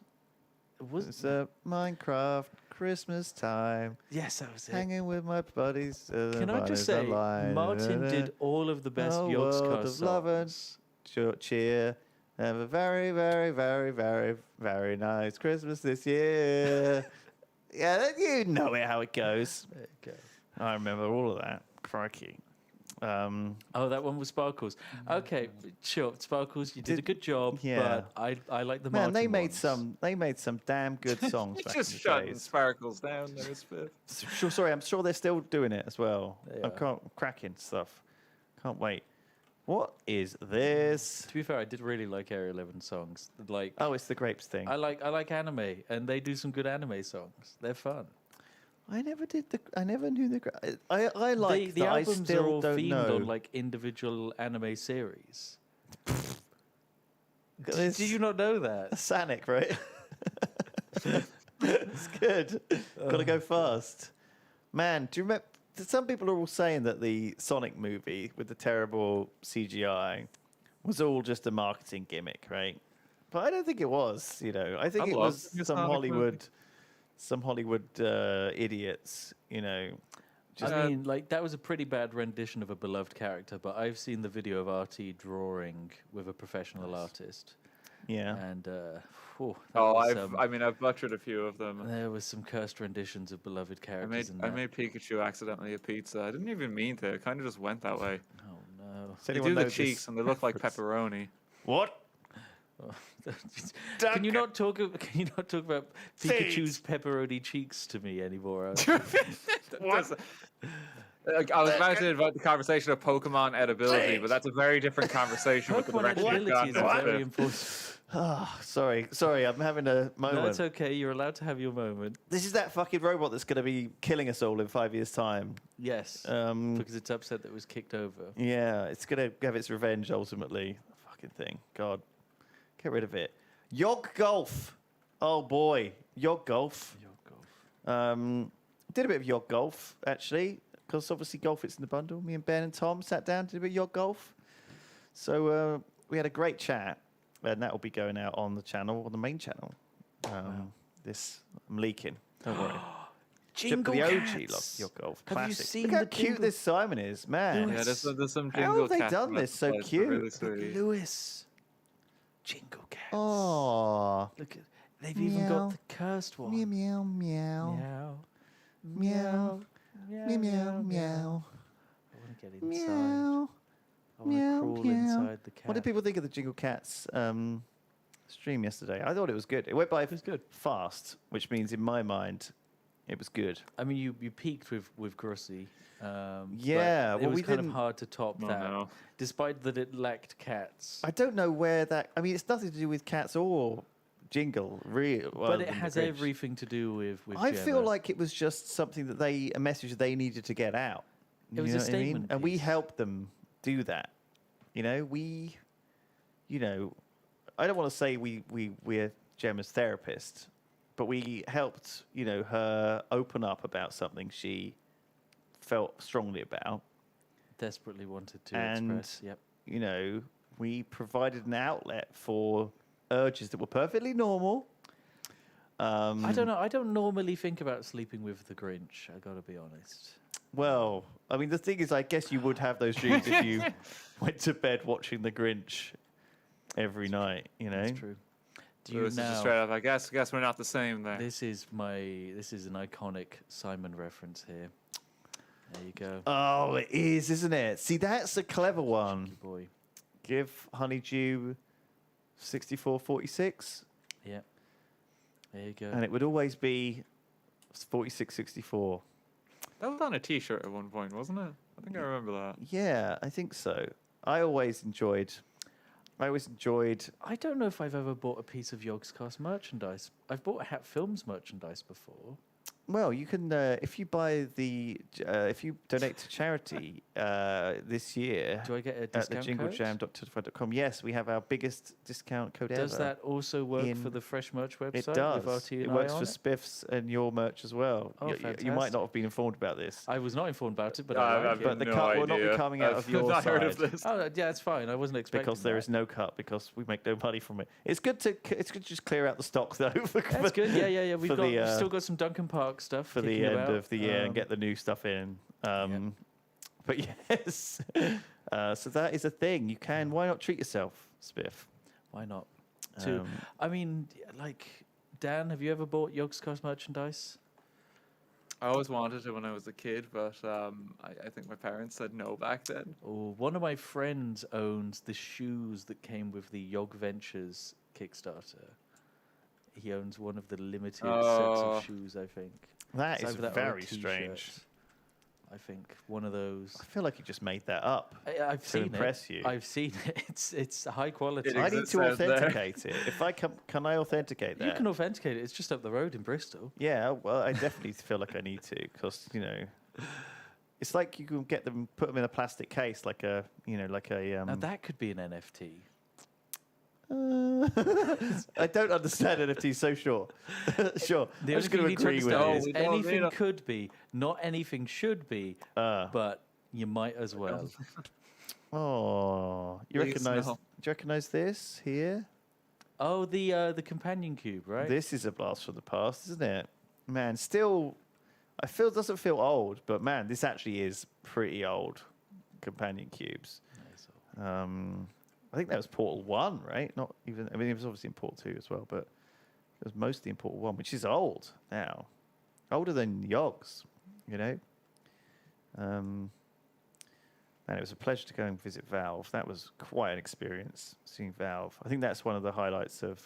It's a Minecraft Christmas time. Yes, that was it. Hanging with my buddies. Can I just say, Martin did all of the best YOGS cast love and songs. cheer. Have a very, very, very, very, very nice Christmas this year. Yeah, you know it how it goes. There you go. I remember all of that. Crikey. Oh, that one was Sparkles. Okay, sure, Sparkles. You did a good job. Yeah. But I like the Man, Martin they made ones. some. They made some damn good songs. back Just in the shutting days. Sparkles down there, Spiff. Sure, sorry, I'm sure they're still doing it as well. They I'm are. cracking stuff. Can't wait. What is this? To be fair, I did really like Area 11 songs. Like, Oh, it's the grapes thing. I like anime, and they do some good anime songs. They're fun. I never did the. I never knew the. I like The that I albums still are all don't themed know. on like individual anime series. Look at this. Did you not know that? Sanic, right? It's good. Got to go fast. Man, do you remember? Some people are all saying that the Sonic movie with the terrible CGI was all just a marketing gimmick, right? But I don't think it was. You know, I think I it love was the some Sonic Hollywood, idiots. You know, I mean, like that was a pretty bad rendition of a beloved character, but I've seen the video of RT drawing with a professional artist. Yeah. And I've butchered a few of them. There was some cursed renditions of beloved characters. I made Pikachu accidentally a pizza. I didn't even mean to. It kind of just went that way. Oh no! You do the cheeks, and they look like pepperoni. What? Can you not talk? Can you not talk about Pikachu's pepperoni cheeks to me anymore? I was about to invite the conversation of Pokemon edibility, but that's a very different conversation with the Pokemon direction you've edibility is gotten very into. important. Oh, sorry, I'm having a moment. No, it's okay. You're allowed to have your moment. This is that fucking robot that's going to be killing us all in 5 years' time. Yes, because it's upset that it was kicked over. Yeah, it's going to have its revenge ultimately. The fucking thing. God, get rid of it. Yog Golf. Oh boy, Yog Golf. Did a bit of Yog Golf actually, because obviously golf fits in the bundle. Me and Ben and Tom sat down, did a bit of Yog Golf. So we had a great chat. And that will be going out on the channel, on the main channel. I'm leaking. Don't worry. Jingle the OG Cats. Your Golf Have you classic. seen Look how the cute Jingle- this Simon is, man. Yeah, there's some How Jingle have they Cats done in this that so place. cute? They're really sweet. Lewis. Jingle Cats. Oh. Look at. They've even got the cursed one. Meow, meow, meow. Meow. Meow. Meow, meow, meow. I want to get inside. Meow. I want to crawl inside the cat. What do people think of the Jingle Cats stream yesterday. I thought it was good. It went by fast, which means in my mind, it was good. I mean, you peaked with Grossi. Yeah, but well, it was we kind of didn't- hard to top that, despite that it lacked cats. I don't know where that. I mean, it's nothing to do with cats or Jingle, real. But it has everything to do with I feel Gemma. like it was just something that a message they needed to get out. It was You a know what I mean? statement And we piece. helped them do that. You know, I don't want to say we're Gemma's therapist, but we helped, her open up about something she felt strongly about. Desperately wanted to And, express. Yep. We provided an outlet for urges that were perfectly normal. I don't know. I don't normally think about sleeping with the Grinch. I gotta be honest. Well, I mean, the thing is, I guess you would have those dreams if you went to bed watching the Grinch every night. That's true. Do So you this is just now? straight up. I guess we're not the same there. This is an iconic Simon reference here. There you go. Oh, it is, isn't it? See, that's a clever one. Cheeky boy. Give Honeydew 6446. Yeah. There you go. And it would always be 4664. That was on a T-shirt at one point, wasn't it? I think I remember that. Yeah, I think so. I always enjoyed. I don't know if I've ever bought a piece of YOGS Cast merchandise. I've bought Hat Films merchandise before. Well, you can if you buy if you donate to charity this year. Do I get a at the discount code? JingleJam.titify.com. Yes, we have our biggest discount code ever. Does that also work for the Fresh Merch website? It does. With RT and It I works on for it? Spiffs and your merch as well. Oh, You might fantastic. not have been informed about this. I was not informed about it, but No, I like I've it. But the no cut will not be idea. coming out of I've your not side. heard of this. Oh, yeah, it's fine. I wasn't expecting Because there is no cut because we make no money from it. It's good to just clear out the stock though. That's good. Yeah. We've for we've still got some Duncan Park stuff for the kicking end about. of the year and get the new stuff in. But yes, so that is a thing. You can. Why not treat yourself, Spiff? Why not? I mean, like, Dan, have you ever bought YOGS Cast merchandise? I always wanted to when I was a kid, but I think my parents said no back then. Oh, one of my friends owns the shoes that came with the Yog Ventures Kickstarter. He owns one of the limited sets of shoes, I think. That It's is either or a very t-shirt. strange. I think one of those. I feel like you just made that up. I've to seen impress it. you. I've seen it. It's high quality. I need to authenticate it. If I can I authenticate that? You can authenticate it. It's just up the road in Bristol. Yeah, well, I definitely feel like I need to because it's like you can get them, put them in a plastic case, like a. Now that could be an NFT. I don't understand NFTs, so sure. Sure. The I'm only just thing going you to need to agree with understand you. is anything could be, not anything should be, but you might as well. Oh, Please, recognize? no. Do you recognize this here? Oh, the companion cube, right? This is a blast from the past, isn't it? Man, still, doesn't feel old, but man, this actually is pretty old. Companion cubes. I think that was Portal 1, right? Not even. I mean, it was obviously in Portal 2 as well, but it was mostly in Portal 1, which is old now, older than YOGS. And it was a pleasure to go and visit Valve. That was quite an experience seeing Valve. I think that's one of the highlights of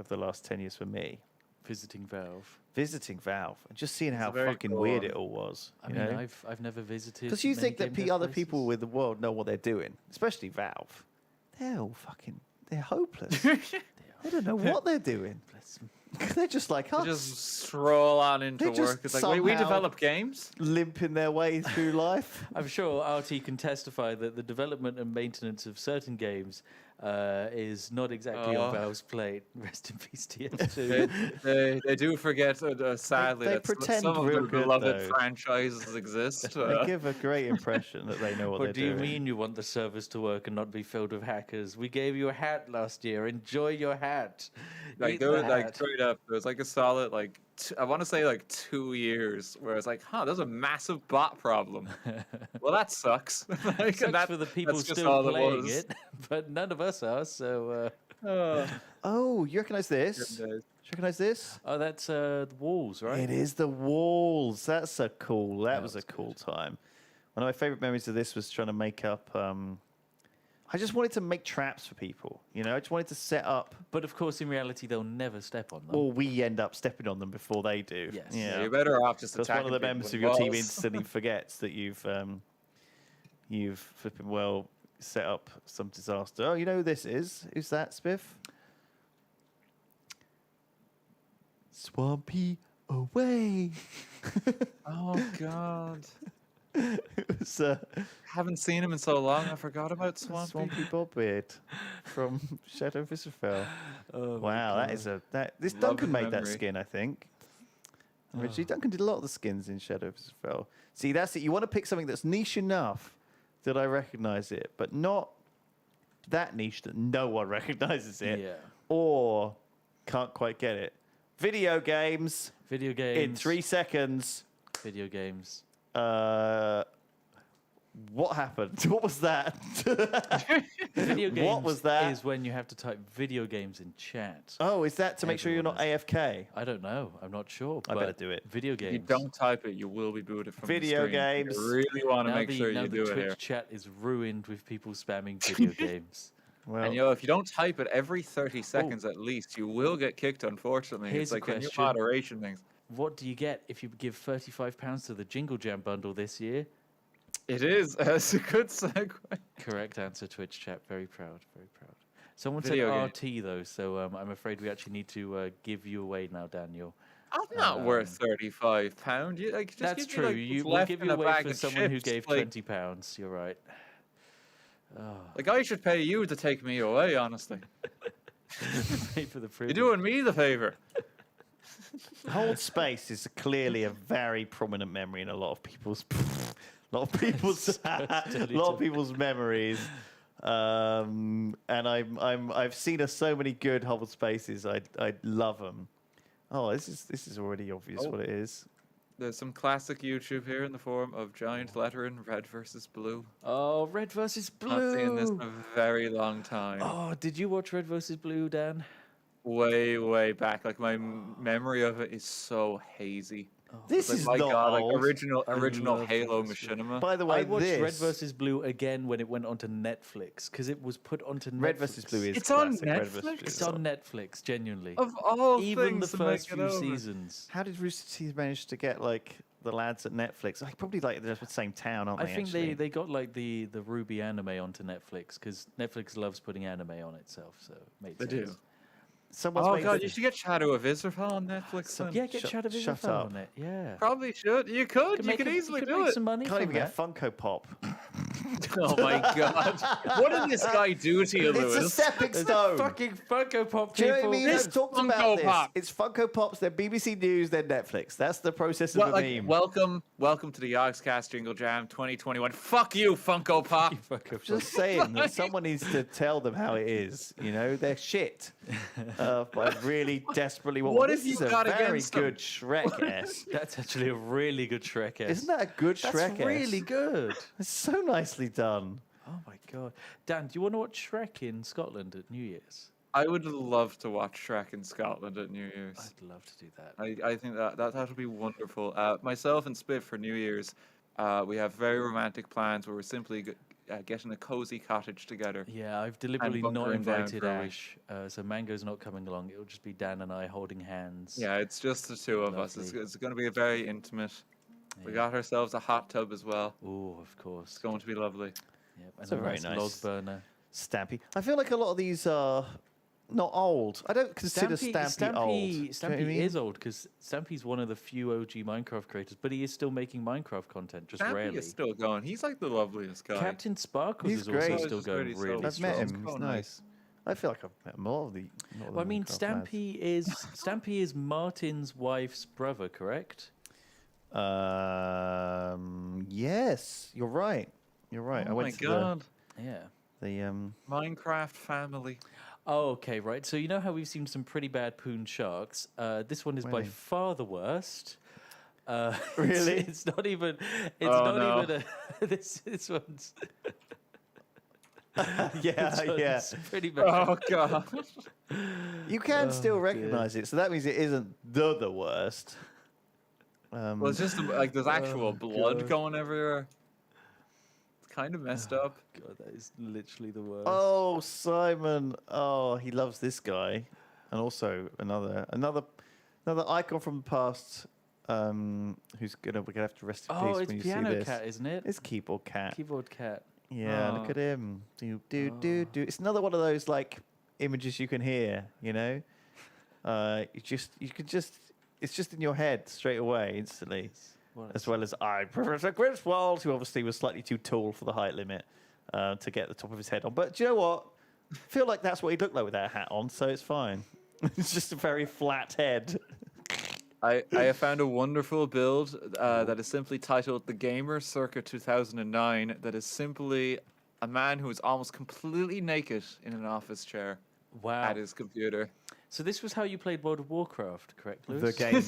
the last 10 years for me. Visiting Valve. Visiting Valve and just seeing how very fucking cool weird one. it all was. I mean, I've never visited. Because you many think that game dev other places. people with the world know what they're doing, especially Valve. They're all they're hopeless. They don't know what they're doing. They're just like us. They just stroll on into They just work. It's like, wait, we somehow develop games? limping their way through life. I'm sure RT can testify that the development and maintenance of certain games is not exactly on Valve's plate. Rest in peace, TF2. they do forget, sadly, They that pretend some of real their good, beloved though. franchises exist. They give a great impression that they know what What they're do you doing. mean you want the servers to work and not be filled with hackers? We gave you a hat last year. Enjoy your hat. Like Eat there was the like hat. straight up, there was like a solid I want to say 2 years where it's like, there's a massive bot problem. Well, that sucks. It sucks for the people that's just still all playing was. it, but none of us are. So. Oh, you recognize this? Goodness. Do you recognize this? Oh, that's the walls, right? It is the walls. That's a cool. That was a cool time. One of my favorite memories of this was trying to make up. I just wanted to make traps for people. You know, I just wanted to set up. But of course, in reality, they'll never step on them. Or we end up stepping on them before they do. Yes. Yeah, you're better off just Because attacking one of the people members with of your team walls. instantly forgets that you've flipping well set up some disaster. Oh, you know who this is? Who's that, Spiff? Swampy away. Oh God. It was, haven't seen him in so long. I forgot about Swampy. Swampy Bobbeard from Shadow of Israfel. Oh, wow, that is this Lovely Duncan made that memory. skin, I think. Originally, Duncan did a lot of the skins in Shadow of Israfel. See, that's it. You want to pick something that's niche enough that I recognize it, but not that niche that no one recognizes it, Yeah. or can't quite get it. Video games. Video games. In 3 seconds. Video games. What happened? What was that? Video games What was that? is when you have to type video games in chat. Oh, is that to make sure you're not AFK? I don't know. I'm not sure. I but better do it. Video If games. you don't type it, you will be booted from Video the stream. games. You really want to Now make the, sure now you the do it Twitch here. chat is ruined with people spamming video games. Well, And if you don't type it every 30 seconds at least, you will get kicked, unfortunately. Here's It's a like a new question. moderation thing. What do you get if you give £35 to the JingleJam bundle this year? It is. It's a good segue. Correct answer, Twitch chat. Very proud. Very proud. Someone Video said RT, though, so I'm afraid we actually need to give you away now, Daniel. I'm not worth £35. You, like, just That's give true. Me, like, what's We'll left give in you a away bag for of someone who chips, gave like- £20. You're right. Oh. Like, I should pay you to take me away, honestly. Pay for the You're privilege. doing me the favor. Hold Space is clearly a very prominent memory in a lot of people's memories. And I've seen so many good Hold Spaces. I love them. Oh, this is already obvious what it is. There's some classic YouTube here in the form of giant lettering, red versus blue. Oh, Red versus Blue. Not seen this in a very long time. Oh, did you watch Red versus Blue, Dan? Way back. Like my memory of it is so hazy. This Like, is my not God, old. like original love Halo Red versus machinima. By the way, I watched this Red versus Blue again when it went onto Netflix because it was put onto Netflix. Red versus Blue is It's on classic. Red versus Netflix? Blue. It's on Netflix, genuinely. Of all Even the things to make first it few over. seasons. How did Rooster Teeth manage to get like the lads at Netflix? Like probably like they're the same town, aren't I they? think actually? they got like the Ruby anime onto Netflix because Netflix loves putting anime on itself, so it made They sense. do. Someone's Oh made God, the- you should get Shadow of Israfel on Netflix. Then. Yeah, get Shadow of shut Israfel up. on it. Yeah. Probably should. You could. You make could a- easily could do make it. some money Can't from even get that. Funko Pop. Oh my God! What did this guy do to you, It's Lewis? a stepping stone. Fucking Funko Pop Do you know people. what I mean? This I've talked Funko about this. Pop. It's Funko Pops, then BBC News, then Netflix. That's the process of a meme. Welcome to the YOGS Cast Jingle Jam 2021. Fuck you, Funko Pop. Just saying that someone needs to tell them how it is. You know, they're shit. But I really desperately want. What this have you is a got very against them? good Shrek S. That's actually a really good Shrek S. Isn't that a good That's Shrek S? really good. It's so nicely done. Oh my God. Dan, do you want to watch Shrek in Scotland at New Year's? I would love to watch Shrek in Scotland at New Year's. I'd love to do that. I think that would be wonderful. Myself and Spiff for New Year's, we have very romantic plans where we're simply getting a cozy cottage together. Yeah, I've deliberately not bunkering down invited for a week. Ash, so Mango's not coming along. It'll just be Dan and I holding hands. Yeah, it's just the two of us. Lovely. It's going to be a very intimate. We Yeah. got ourselves a hot tub as well. Oh, of course. It's going to be lovely. Yep. It's And a a very nice nice log burner. Stampy. I feel like a lot of these are not old. I don't consider Stampy old. Do you know what I Stampy mean? is old because Stampy's one of the few OG Minecraft creators, but he is still making Minecraft content, just Stampy rarely. is still going. He's like the loveliest guy. Captain Sparkles He's is great. also He's still just going really so really I've met strong. him. So He's nice. nice. I feel like I've met more of the. Well, I mean, Stampy is Martin's wife's brother, correct? Yes, you're right. You're right. I Oh went my to God. Yeah. the Minecraft family. Oh, okay, right. So you know how we've seen some pretty bad poon sharks. This one is by Really? far the worst. Really? It's not even. It's Oh, not no. even a. This one's. yeah, this yeah. one's pretty bad. Oh God. You can Oh, still dear. recognize it, so that means it isn't the worst. Well, it's just like there's actual Oh, blood God. going everywhere. kind of messed up. God, that is literally the worst. Oh, Simon. Oh, he loves this guy, and also another icon from the past. We're gonna have to rest in peace when you see this. Piano Cat, isn't it? It's Keyboard Cat. Keyboard Cat. Yeah, look at him. Do. It's another one of those like images you can hear. You know, it's just in your head straight away, instantly. As well as Professor Griswold, who obviously was slightly too tall for the height limit to get the top of his head on. But do you know what? I feel like that's what he'd look like with that hat on, so it's fine. It's just a very flat head. I have found a wonderful build that is simply titled The Gamer Circa 2009 that is simply a man who is almost completely naked in an office chair at his computer. So this was how you played World of Warcraft, correct, Lewis? The Gamer.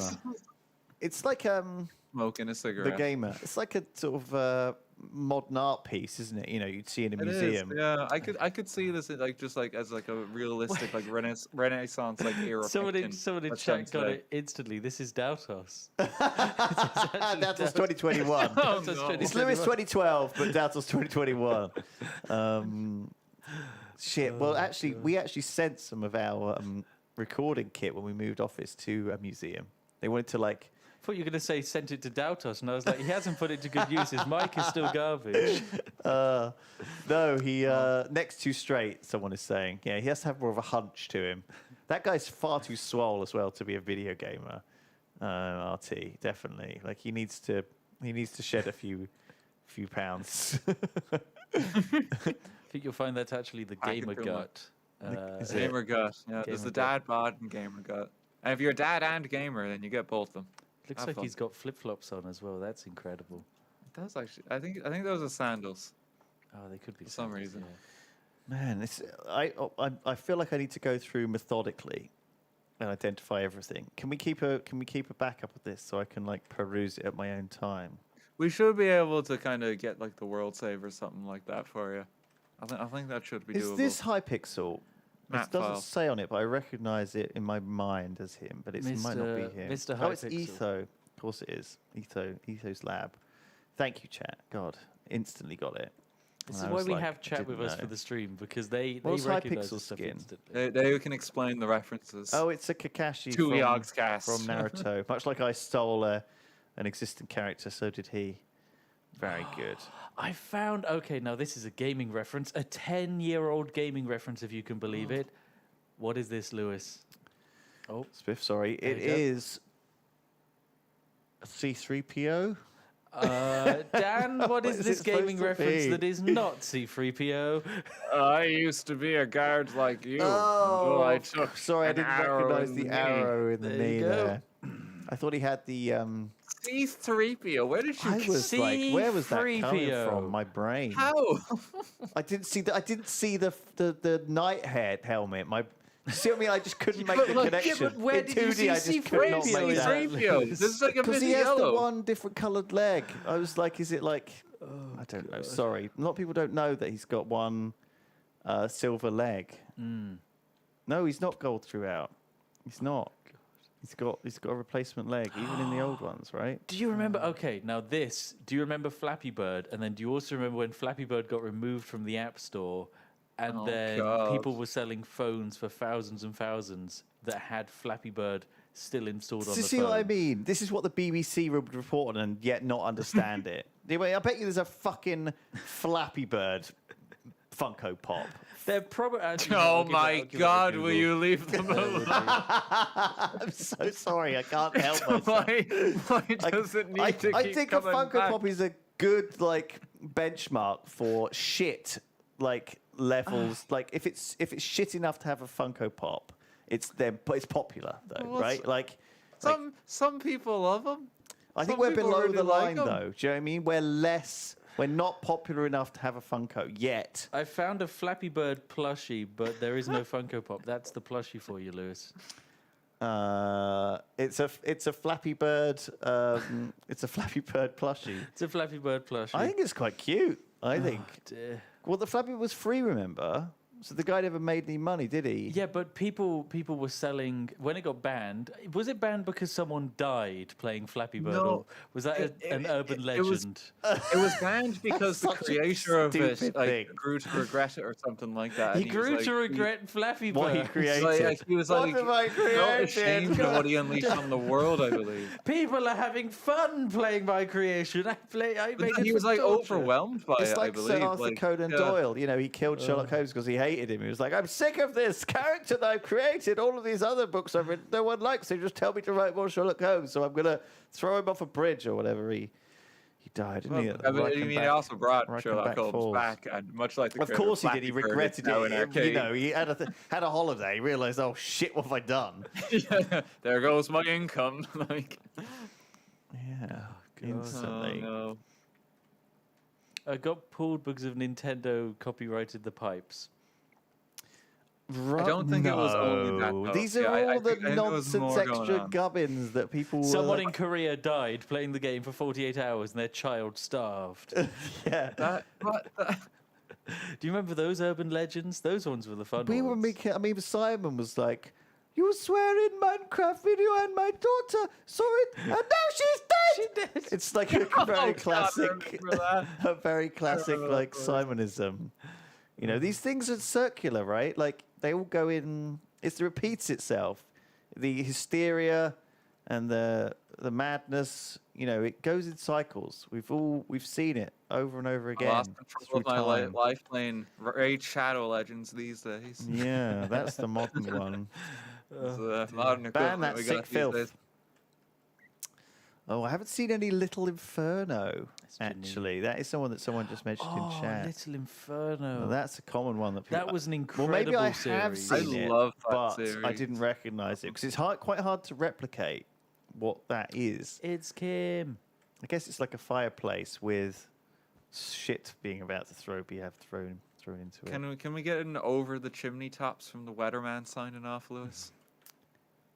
It's like smoking a cigarette. The Gamer. It's like a sort of modern art piece, isn't it? You know, you'd see in a It museum. is, yeah. I could see this as like a realistic like Renaissance like era. Someone in chat got it instantly. This is Dautos. Dautos 2021. Oh, no. It's Lewis 2012, but Dautos 2021. Shit. Well, actually, we actually sent some of our recording kit when we moved office to a museum. They wanted to like. I thought you were going to say sent it to Dautos, and I was like, he hasn't put it to good use. His mic is still garbage. No, he neck's too straight, someone is saying. Yeah, he has to have more of a hunch to him. That guy's far too swole as well to be a video gamer. RT, definitely. Like he needs to shed a few pounds. I think you'll find that's actually the gamer gut. Gamer gut. Yeah, there's the dad bod and gamer gut. And if you're a dad and gamer, then you get both of them. Looks like he's got flip-flops on as well. That's incredible. It does actually. I think those are sandals. Oh, they could be for some reason. Man, I feel like I need to go through methodically and identify everything. Can we keep a backup of this so I can like peruse it at my own time? We should be able to kind of get like the world save or something like that for you. I think that should be doable. Is this Hypixel? Map It doesn't file. say on it, but I recognise it in my mind as him. But it might not be him. Mr. Oh, it's Hypixel. Etho. Of course it is. Etho's lab. Thank you, chat. God, instantly got it. This And is I why was we like, have chat didn't with us know. for the stream, because they What's recognise Hypixel the stuff skin? instantly. They can explain the references. Oh, it's a Kakashi To from, YOGS cast. from Naruto. Much like I stole an existing character, so did he. Very good. I found, okay, now this is a gaming reference, a 10-year-old gaming reference, if you can believe it. What is this, Lewis? Oh, Spiff, sorry. There It you go. is C3PO. Dan, what is is this it gaming supposed to reference be? that is not C3PO? I used to be a guard like you. Oh, I took sorry, I an didn't arrow recognise in the knee. arrow in the There knee you go. there. I thought he had the. C3PO. Where did you? I was like, where was that coming C3PO. from? My brain. How? I didn't see the night head helmet. See what I mean? I just couldn't make the connection. but where In did you 2D, see I just could not C3PO? make that. C3PO. This is like a Because bit he has the yellow. one different coloured leg. I was like, is it like? I don't know. Sorry, a lot of people don't know that he's got one silver leg. No, he's not gold throughout. He's not. He's got a replacement leg, even in the old ones, right? Do you remember? Okay, now do you remember Flappy Bird? And then do you also remember when Flappy Bird got removed from the App Store, and Oh, then God. people were selling phones for thousands and thousands that had Flappy Bird still installed on Do you the see phone? what I mean? This is what the BBC would report on and yet not understand it. Anyway, I bet you there's a fucking Flappy Bird Funko Pop. They're probably. Oh my God! Will you leave them alone? I'm so sorry, I can't help myself. Why does it need to I keep think a coming Funko back? Pop is a good like benchmark for shit like levels. Like if it's shit enough to have a Funko Pop, it's popular though, Well, right? Like Some people love them. I think Some we're people below really the like line 'em. though. Do you know what I mean? We're not popular enough to have a Funko yet. I found a Flappy Bird plushie, but there is no Funko Pop. That's the plushie for you, Lewis. It's a Flappy Bird. It's a Flappy Bird plushie. It's a Flappy Bird plushie. I think it's quite cute. I think. Dear. Well, the Flappy was free, remember? So the guy never made any money, did he? Yeah, but people were selling when it got banned. Was it banned because someone died playing Flappy Bird? No, Or was that an urban legend? It was banned because the Such a creator of it stupid like thing. grew to regret it or something like that. He and grew was to like, regret Flappy Bird. What he created. He was What like, have I felt created? ashamed of what he unleashed on the world, I believe. People are having fun playing my creation. I made it He for was like torture. overwhelmed by It's it, I like believe. Sir Arthur Like, Conan yeah. Doyle. You know, he killed Sherlock Holmes because he hated him. He was like, I'm sick of this character that I've created. All of these other books I've written, no one likes. They just tell me to write more Sherlock Holmes, so I'm gonna throw him off a bridge or whatever. He died, didn't he? Well, I mean, he also brought Sherlock Holmes Falls. back, and much like the Of creator course he did. He Flappy Bird, regretted it's now in it. You arcade. know, he had a holiday. He realised, oh shit, what have I done? Yeah, there goes my income. Like, yeah, instantly. Oh, no. I got pulled because of Nintendo copyrighted the pipes. I don't think it was only that. Though. These are all the nonsense extra gubbins that people. were Someone like, in Korea died playing the game for 48 hours and their child starved. Yeah. Do you remember those urban legends? Those ones were the fun We ones. were making. I mean, Simon was like, "You swear in Minecraft video, and my daughter saw it, and now she's dead." It's like a very classic, a very classic like Simonism. You know, these things are circular, right? Like they all go in. It repeats itself. The hysteria and the madness. You know, it goes in cycles. We've seen it over and over again. I lost control of my life playing Raid Shadow Legends these days. Yeah, that's the modern one. It's modern Ban equipment that we sick got these filth. days. Oh, I haven't seen any Little Inferno, actually. That is someone that someone just mentioned in chat. Little Inferno. Well, that's a common one that people... That was an Well, maybe I incredible have series. seen it, love that but I series. didn't recognise it, because it's quite hard to replicate what that is. It's Kim. I guess it's like a fireplace with shit being about to be thrown into it. Can we get an over the chimney tops from the Weatherman signing off, Lewis?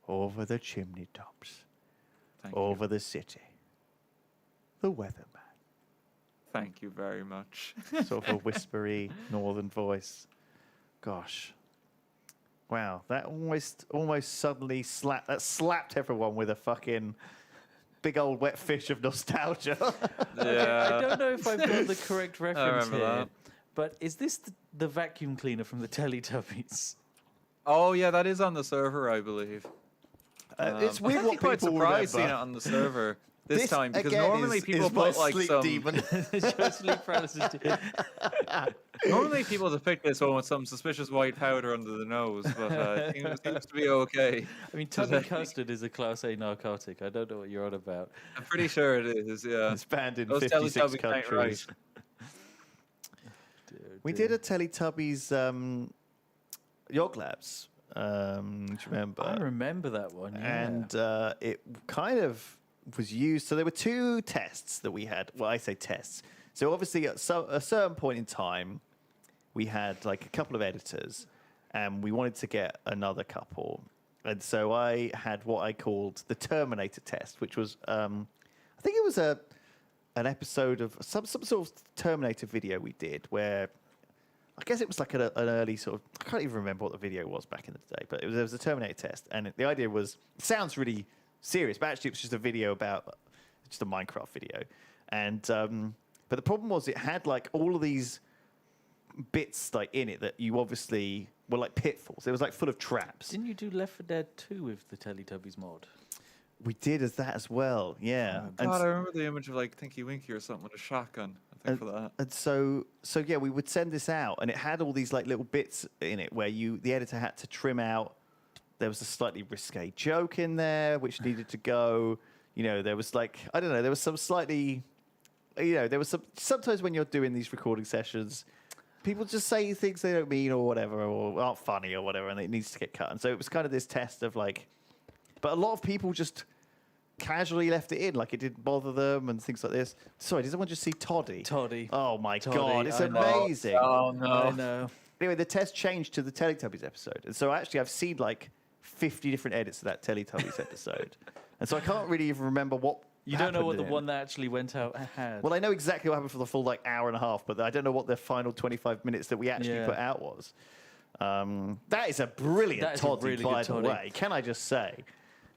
Over the chimney tops. Thank over the city. The Weatherman. Thank you very much. Sort of a whispery northern voice. Gosh. Wow, that almost suddenly slapped everyone with a fucking big old wet fish of nostalgia. I don't know if I've got the correct reference remember here, that. but is this the vacuum cleaner from the Teletubbies? Oh yeah, that is on the server, I believe. It's weird I'm what actually quite people surprised seeing it remember. on the server this time, because again, normally people is my put like sleep some. demon. Just sleep paralysis. Normally people depict this one with some suspicious white powder under the nose, but it seems to be okay. I mean, tummy custard is a Class A narcotic. I don't know what you're on about. I'm pretty sure it is. Yeah, It's banned in Those 56 Teletubbies ain't countries. We did a Teletubbies Yog Labs. Do you remember? I remember that one. Yeah. And it kind of was used. So there were two tests that we had. Well, I say tests. So obviously, at a certain point in time, we had like a couple of editors, and we wanted to get another couple. And so I had what I called the Terminator test, which was, I think it was an episode of some sort of Terminator video we did where. I guess it was like an early sort of... I can't even remember what the video was back in the day, but there was a Terminator test, and the idea was... It sounds really serious, but actually it was just a video about... Just a Minecraft video. And... but the problem was it had like all of these bits like in it that you obviously were like pitfalls. It was like full of traps. Didn't you do Left 4 Dead 2 with the Teletubbies mod? We did as well, yeah. God, I remember the image of like Tinky Winky or something with a shotgun. I think for that. And so yeah, we would send this out, and it had all these like little bits in it where the editor had to trim out. There was a slightly risque joke in there which needed to go. You know, there was like I don't know, there was some slightly, you know, there was sometimes when you're doing these recording sessions, people just say things they don't mean or whatever, or aren't funny or whatever, and it needs to get cut. And so it was kind of this test of like, but a lot of people just casually left it in, like it didn't bother them and things like this. Sorry, did someone just see Toddy? Toddy. Oh my Toddy, God, it's I know. amazing. Oh no. I know. Anyway, the test changed to the Teletubbies episode. And so actually I've seen like 50 different edits of that Teletubbies episode. And so I can't really even remember what You don't know happened what the in it. one that actually went out had. Well, I know exactly what happened for the full like hour and a half, but I don't know what the final 25 minutes that we actually Yeah. put out was. That is a brilliant That is a toddy, really by good the toddy. way. Can I just say?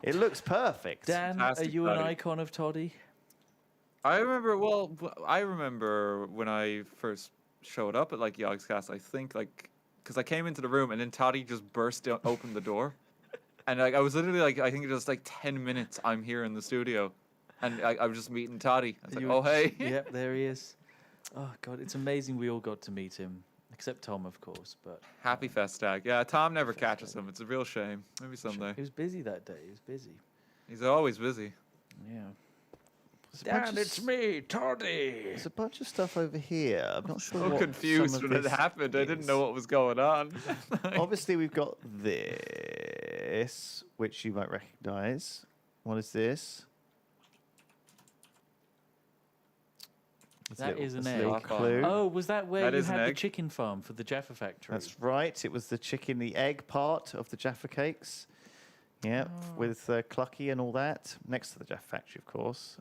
It looks perfect. Dan, Fantastic are you an toddy. icon of toddy? I remember when I first showed up at like YOGS, I think because I came into the room and then Toddy just opened the door, and like I was literally like I think it was like 10 minutes I'm here in the studio, and I was just meeting Toddy. I was like, oh hey. Yep, there he is. Oh god, it's amazing we all got to meet him, except Tom, of course. But Happy Festag. Yeah, Tom never catches him. It's a real shame. Maybe someday. he was busy that day. He was busy. He's always busy. Yeah. Dan, it's me, Toddy. There's a bunch of stuff over here. I'm not sure. So what confused some of when it this happened. I didn't is. know what was going on. Obviously, we've got this, which you might recognise. What is this? That is an That's a egg. little clue. Oh, was that where That you is an had the egg. chicken farm for the Jaffa factory? That's right. It was the chicken, the egg part of the Jaffa cakes. Yeah, with Clucky and all that. Next to the Jaffa factory, of course.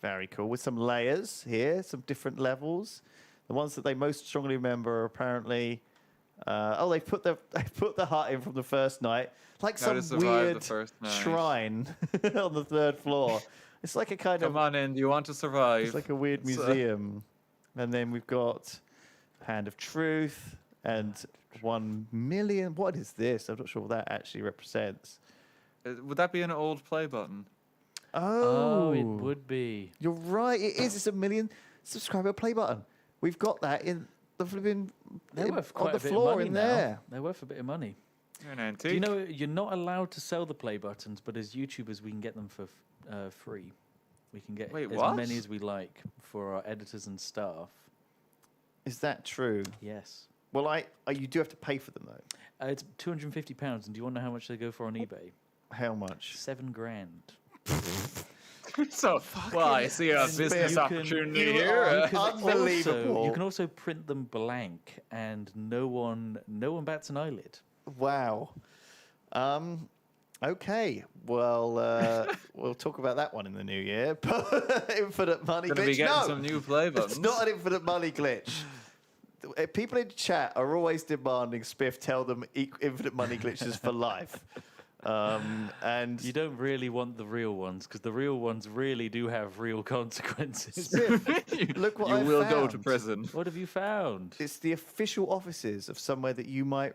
Very cool. With some layers here, some different levels. The ones that they most strongly remember are apparently... they put the hut in from the first night. Like How to some survive the weird first night. shrine on the third floor. It's like a kind Come of... on in. Do you want to survive? It's like a weird It's, museum. And then we've got Hand of Truth and 1 million. What is this? I'm not sure what that actually represents. Would that be an old play button? Oh, it would be. You're right. It is. It's a 1 million subscriber play button. We've got that in the flipping They're worth on quite the a bit floor of money in now. there. They're worth a bit of money. You're an antique. Do you know you're not allowed to sell the play buttons, but as YouTubers we can get them for free. We can get Wait, as what? many as we like for our editors and staff. Is that true? Yes. Well, you do have to pay for them though. It's £250, and do you want to know how much they go for on eBay? How much? $7,000. So, well, I see a business opportunity here. Unbelievable. You can also print them blank, and no one bats an eyelid. Wow. Okay. Well, we'll talk about that one in the new year. Infinite money Gonna glitch. be getting No, some new play buttons. it's not an infinite money glitch. People in chat are always demanding Spiff tell them infinite money glitches for life. And you don't really want the real ones, because the real ones really do have real consequences. Spiff, look what You I will found. go to prison. What have you found? It's the official offices of somewhere that you might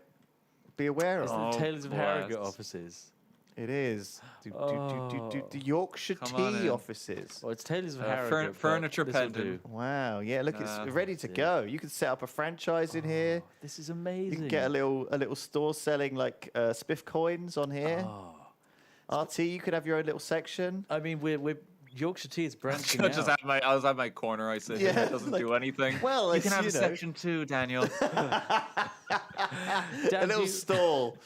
be aware It's of. the Tales of Harrogate offices. It is. The Yorkshire Come on Tea in. offices. Well, it's Tales of Harrogate. but furniture this'll pendant. do. Wow. Yeah, look, it's ready to dear. go. You can set up a franchise in here. This is You amazing. can get a little store selling like Spiff coins on here. RT, you could have your own little section. I mean, we're Yorkshire Tea is branching I out. just had I was at my corner. I said, Yeah, it doesn't do anything. Well, you it's, can have you a know. section too, Daniel. A little stall.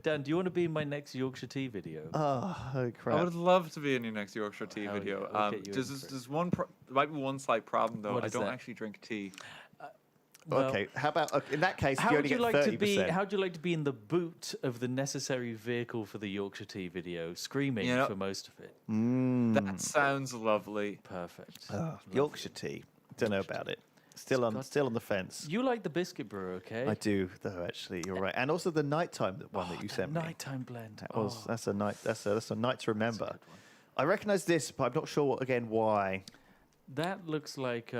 Dan, do you want to be in my next Yorkshire Tea video? Oh, crap. I would love to be in your next Yorkshire Tea Hell video. yeah, we'll get you in There's one. There might be one slight problem though. What I is don't that? actually drink tea. Well, Okay, how about in that case? How you would only you get like 30%. to be? How would you like to be in the boot of the necessary vehicle for the Yorkshire Tea video, screaming You know- for most of it? That sounds lovely. Perfect. Yorkshire Tea. Don't know about it. Still on the fence. You like the biscuit brew, okay? I do, though. Actually, you're right. And also the nighttime one that you sent me. Nighttime blend. That's a night. That's a night to remember. I recognise this, but I'm not sure again why. That looks like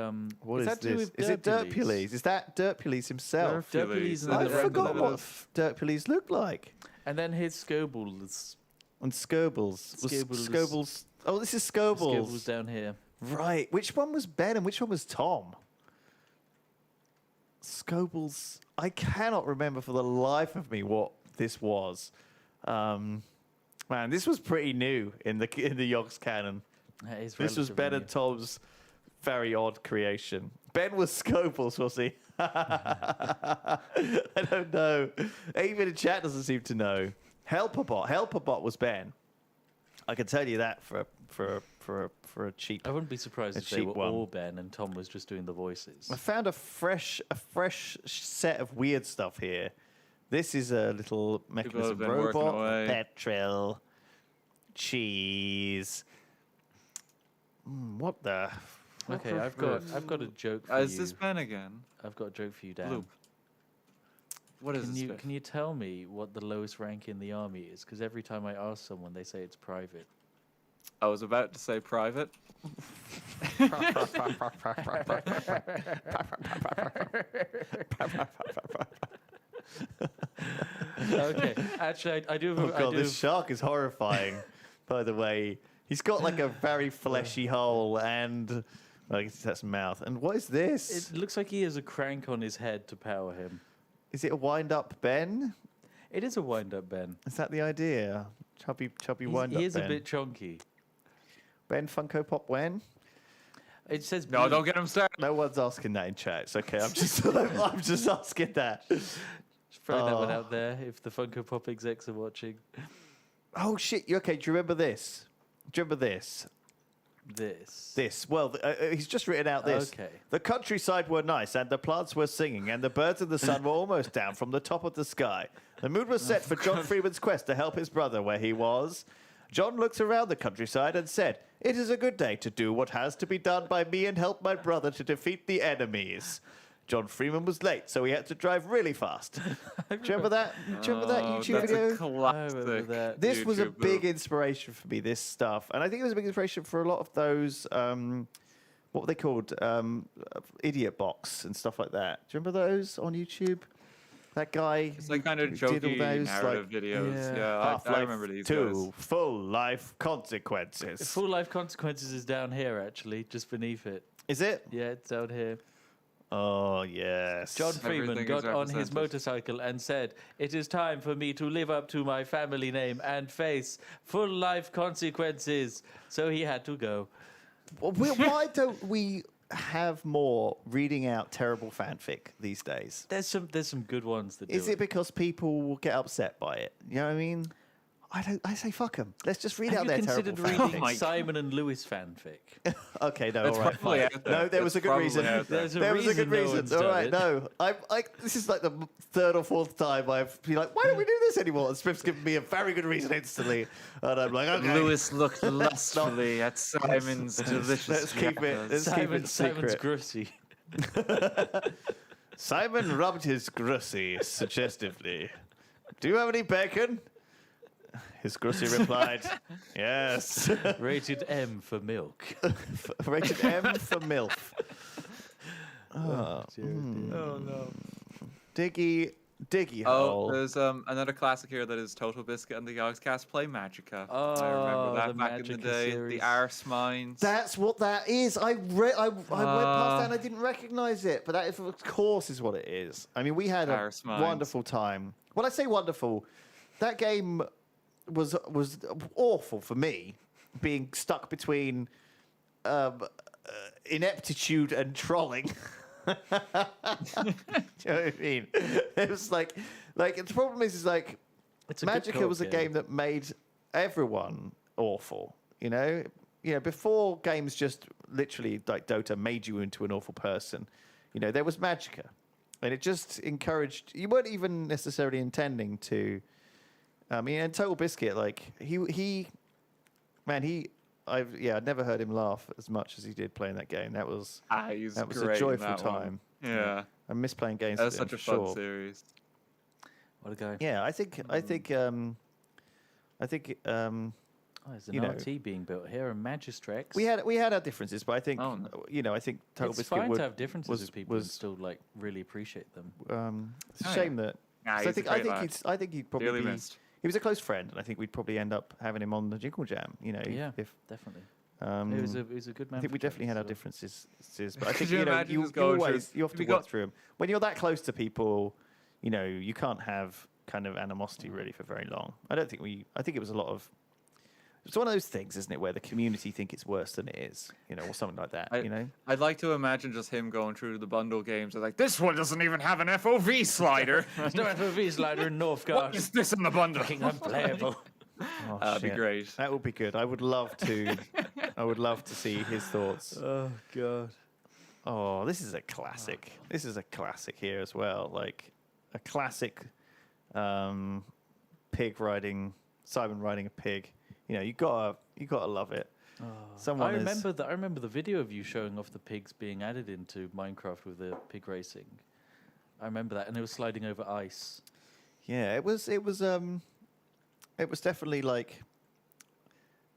What is that to do this? with Is it Dirtpules? Dirtpules? Is that Dirtpules himself? Dirtpules and I the forgot regular- what Dirtpules looked like. And then here's Scobles. And Scobles. Scobles. Scobles. Oh, this is Scobles. Scobles down here. Right. Which one was Ben and which one was Tom? Scobles. I cannot remember for the life of me what this was. Man, this was pretty new in the YOGS canon. That is This was relatively Ben new. and Tom's very odd creation. Ben was Scobles, was he? I don't know. Even in chat doesn't seem to know. Helperbot was Ben. I can tell you that for a cheap. I wouldn't be surprised a if they cheap were one. all Ben and Tom was just doing the voices. I found a fresh set of weird stuff here. This is a little mechanism been working robot, away. petrol, cheese. What the? Okay, I've got a joke for Is you. this Ben again? I've got a joke for you, Dan. Bloop. What is it? Can you tell me what the lowest rank in the army is? Because every time I ask someone, they say it's private. I was about to say private. Okay, actually, I do. Oh god, this shark is horrifying. By the way, he's got like a very fleshy hole and like that's mouth. And what is this? It looks like he has a crank on his head to power him. Is it a wind-up Ben? It is a wind-up Ben. Is that the idea? Chubby wind-up Ben. He is a bit chunky. Ben Funko Pop when? It says no. Don't get him started. No one's asking that in chat. It's okay. I'm just asking that. Just throwing that one out there. If the Funko Pop execs are watching. Oh shit! Okay. Do you remember this? Do you remember this? This. Well, he's just written out this. Okay. The countryside were nice, and the plants were singing, and the birds in the sun were almost down from the top of the sky. The mood was set for John Freeman's quest to help his brother where he was. John looked around the countryside and said, "It is a good day to do what has to be done by me and help my brother to defeat the enemies." John Freeman was late, so he had to drive really fast. Do you remember that? Do you remember that YouTube that's video? A classic This YouTube was a big move. inspiration for me, this stuff. And I think it was a big inspiration for a lot of those, what were they called? Idiot box and stuff like that. Do you remember those on YouTube? That guy It's like kind of who did all jokey those, narrative videos. Yeah, I Half-Life remember these 2, guys. Full Life Consequences. Full Life Consequences is down here, actually, just beneath it. Is it? Yeah, it's down here. Oh, yes. John Freeman Everything got is on his represented. motorcycle and said, "It is time for me to live up to my family name and face full life consequences." So he had to go. Well, why don't we have more reading out terrible fanfic these days? There's some good ones that do Is it because people will get upset by it? You know what I mean? I say fuck them. Let's just read out Have you their considered terrible reading fanfic. Simon and Lewis fanfic? Okay, no, That's all right, probably fine. out there. No, there was a That's good probably reason. out there. There's a There was a good reason no reason. one's All done right, it. no, I'm like this is like the third or fourth time I've been like, why don't we do this anymore? And Swift's given me a very good reason instantly, and I'm like, okay. Lewis looked lustfully at Simon's delicious. Let's keep it. Let's keep it Simon's secret. grussy. Simon rubbed his grussy suggestively. Do you have any bacon? His grussy replied, yes. Rated M for milk. Rated M for MILF. Oh, no. Diggy Oh, hole. there's another classic here that is Total Biscuit and the YOGS cast play Magica. Oh, I remember that the back in the Magica day. series. The Arse Mines. That's what that is. I went past that and I didn't recognize it, but that is, of course is what it is. I mean, we had a Arse Mines. wonderful time. When I say wonderful, that game was awful for me, being stuck between ineptitude and trolling. Do you know what I mean? It was like the problem is like It's a good Magica co-op was a game. game that made everyone awful. You know, before games just literally like Dota made you into an awful person. You know, there was Magica, and it just encouraged. You weren't even necessarily intending to. I mean, and Total Biscuit, like I'd never heard him laugh as much as he did playing that game. That was He's that was great a in joyful that one. time. Yeah. I miss playing games. That was with him, such a for fun sure. series. What a guy. Yeah, I think Oh, there's an you know, RT being built here, and Magistrex. we had our differences, but I think Oh, I think Total It's Biscuit fine would, to have differences was, with people and was still like really appreciate them. it's a Oh, shame that. Nah, so he's a great lad. I think he'd probably Dearly be. missed. He was a close friend, and I think we'd probably end up having him on the JingleJam. You know, Yeah, if definitely. um, It was a good man. I think for we definitely had our games, differences, but I Could think you you know imagine you us going through- always you have if to we work got- through them when you're that close to people. You know, you can't have kind of animosity really for very long. I think it was a lot of. It's one of those things, isn't it, where the community think it's worse than it is, you know, or something like that. You know, I'd like to imagine just him going through the bundle games and like, this one doesn't even have an FOV slider. There's no FOV slider in Northgard. What is this in the bundle? Fucking unplayable. Oh, That'd be shit. great. That would be good. I would love to. I would love to see his thoughts. Oh god. Oh, this is a classic. This is a classic here as well. Like a classic pig riding, Simon riding a pig. You know, you gotta love it. Someone I is- remember the video of you showing off the pigs being added into Minecraft with the pig racing. I remember that, and it was sliding over ice. Yeah, it was definitely like,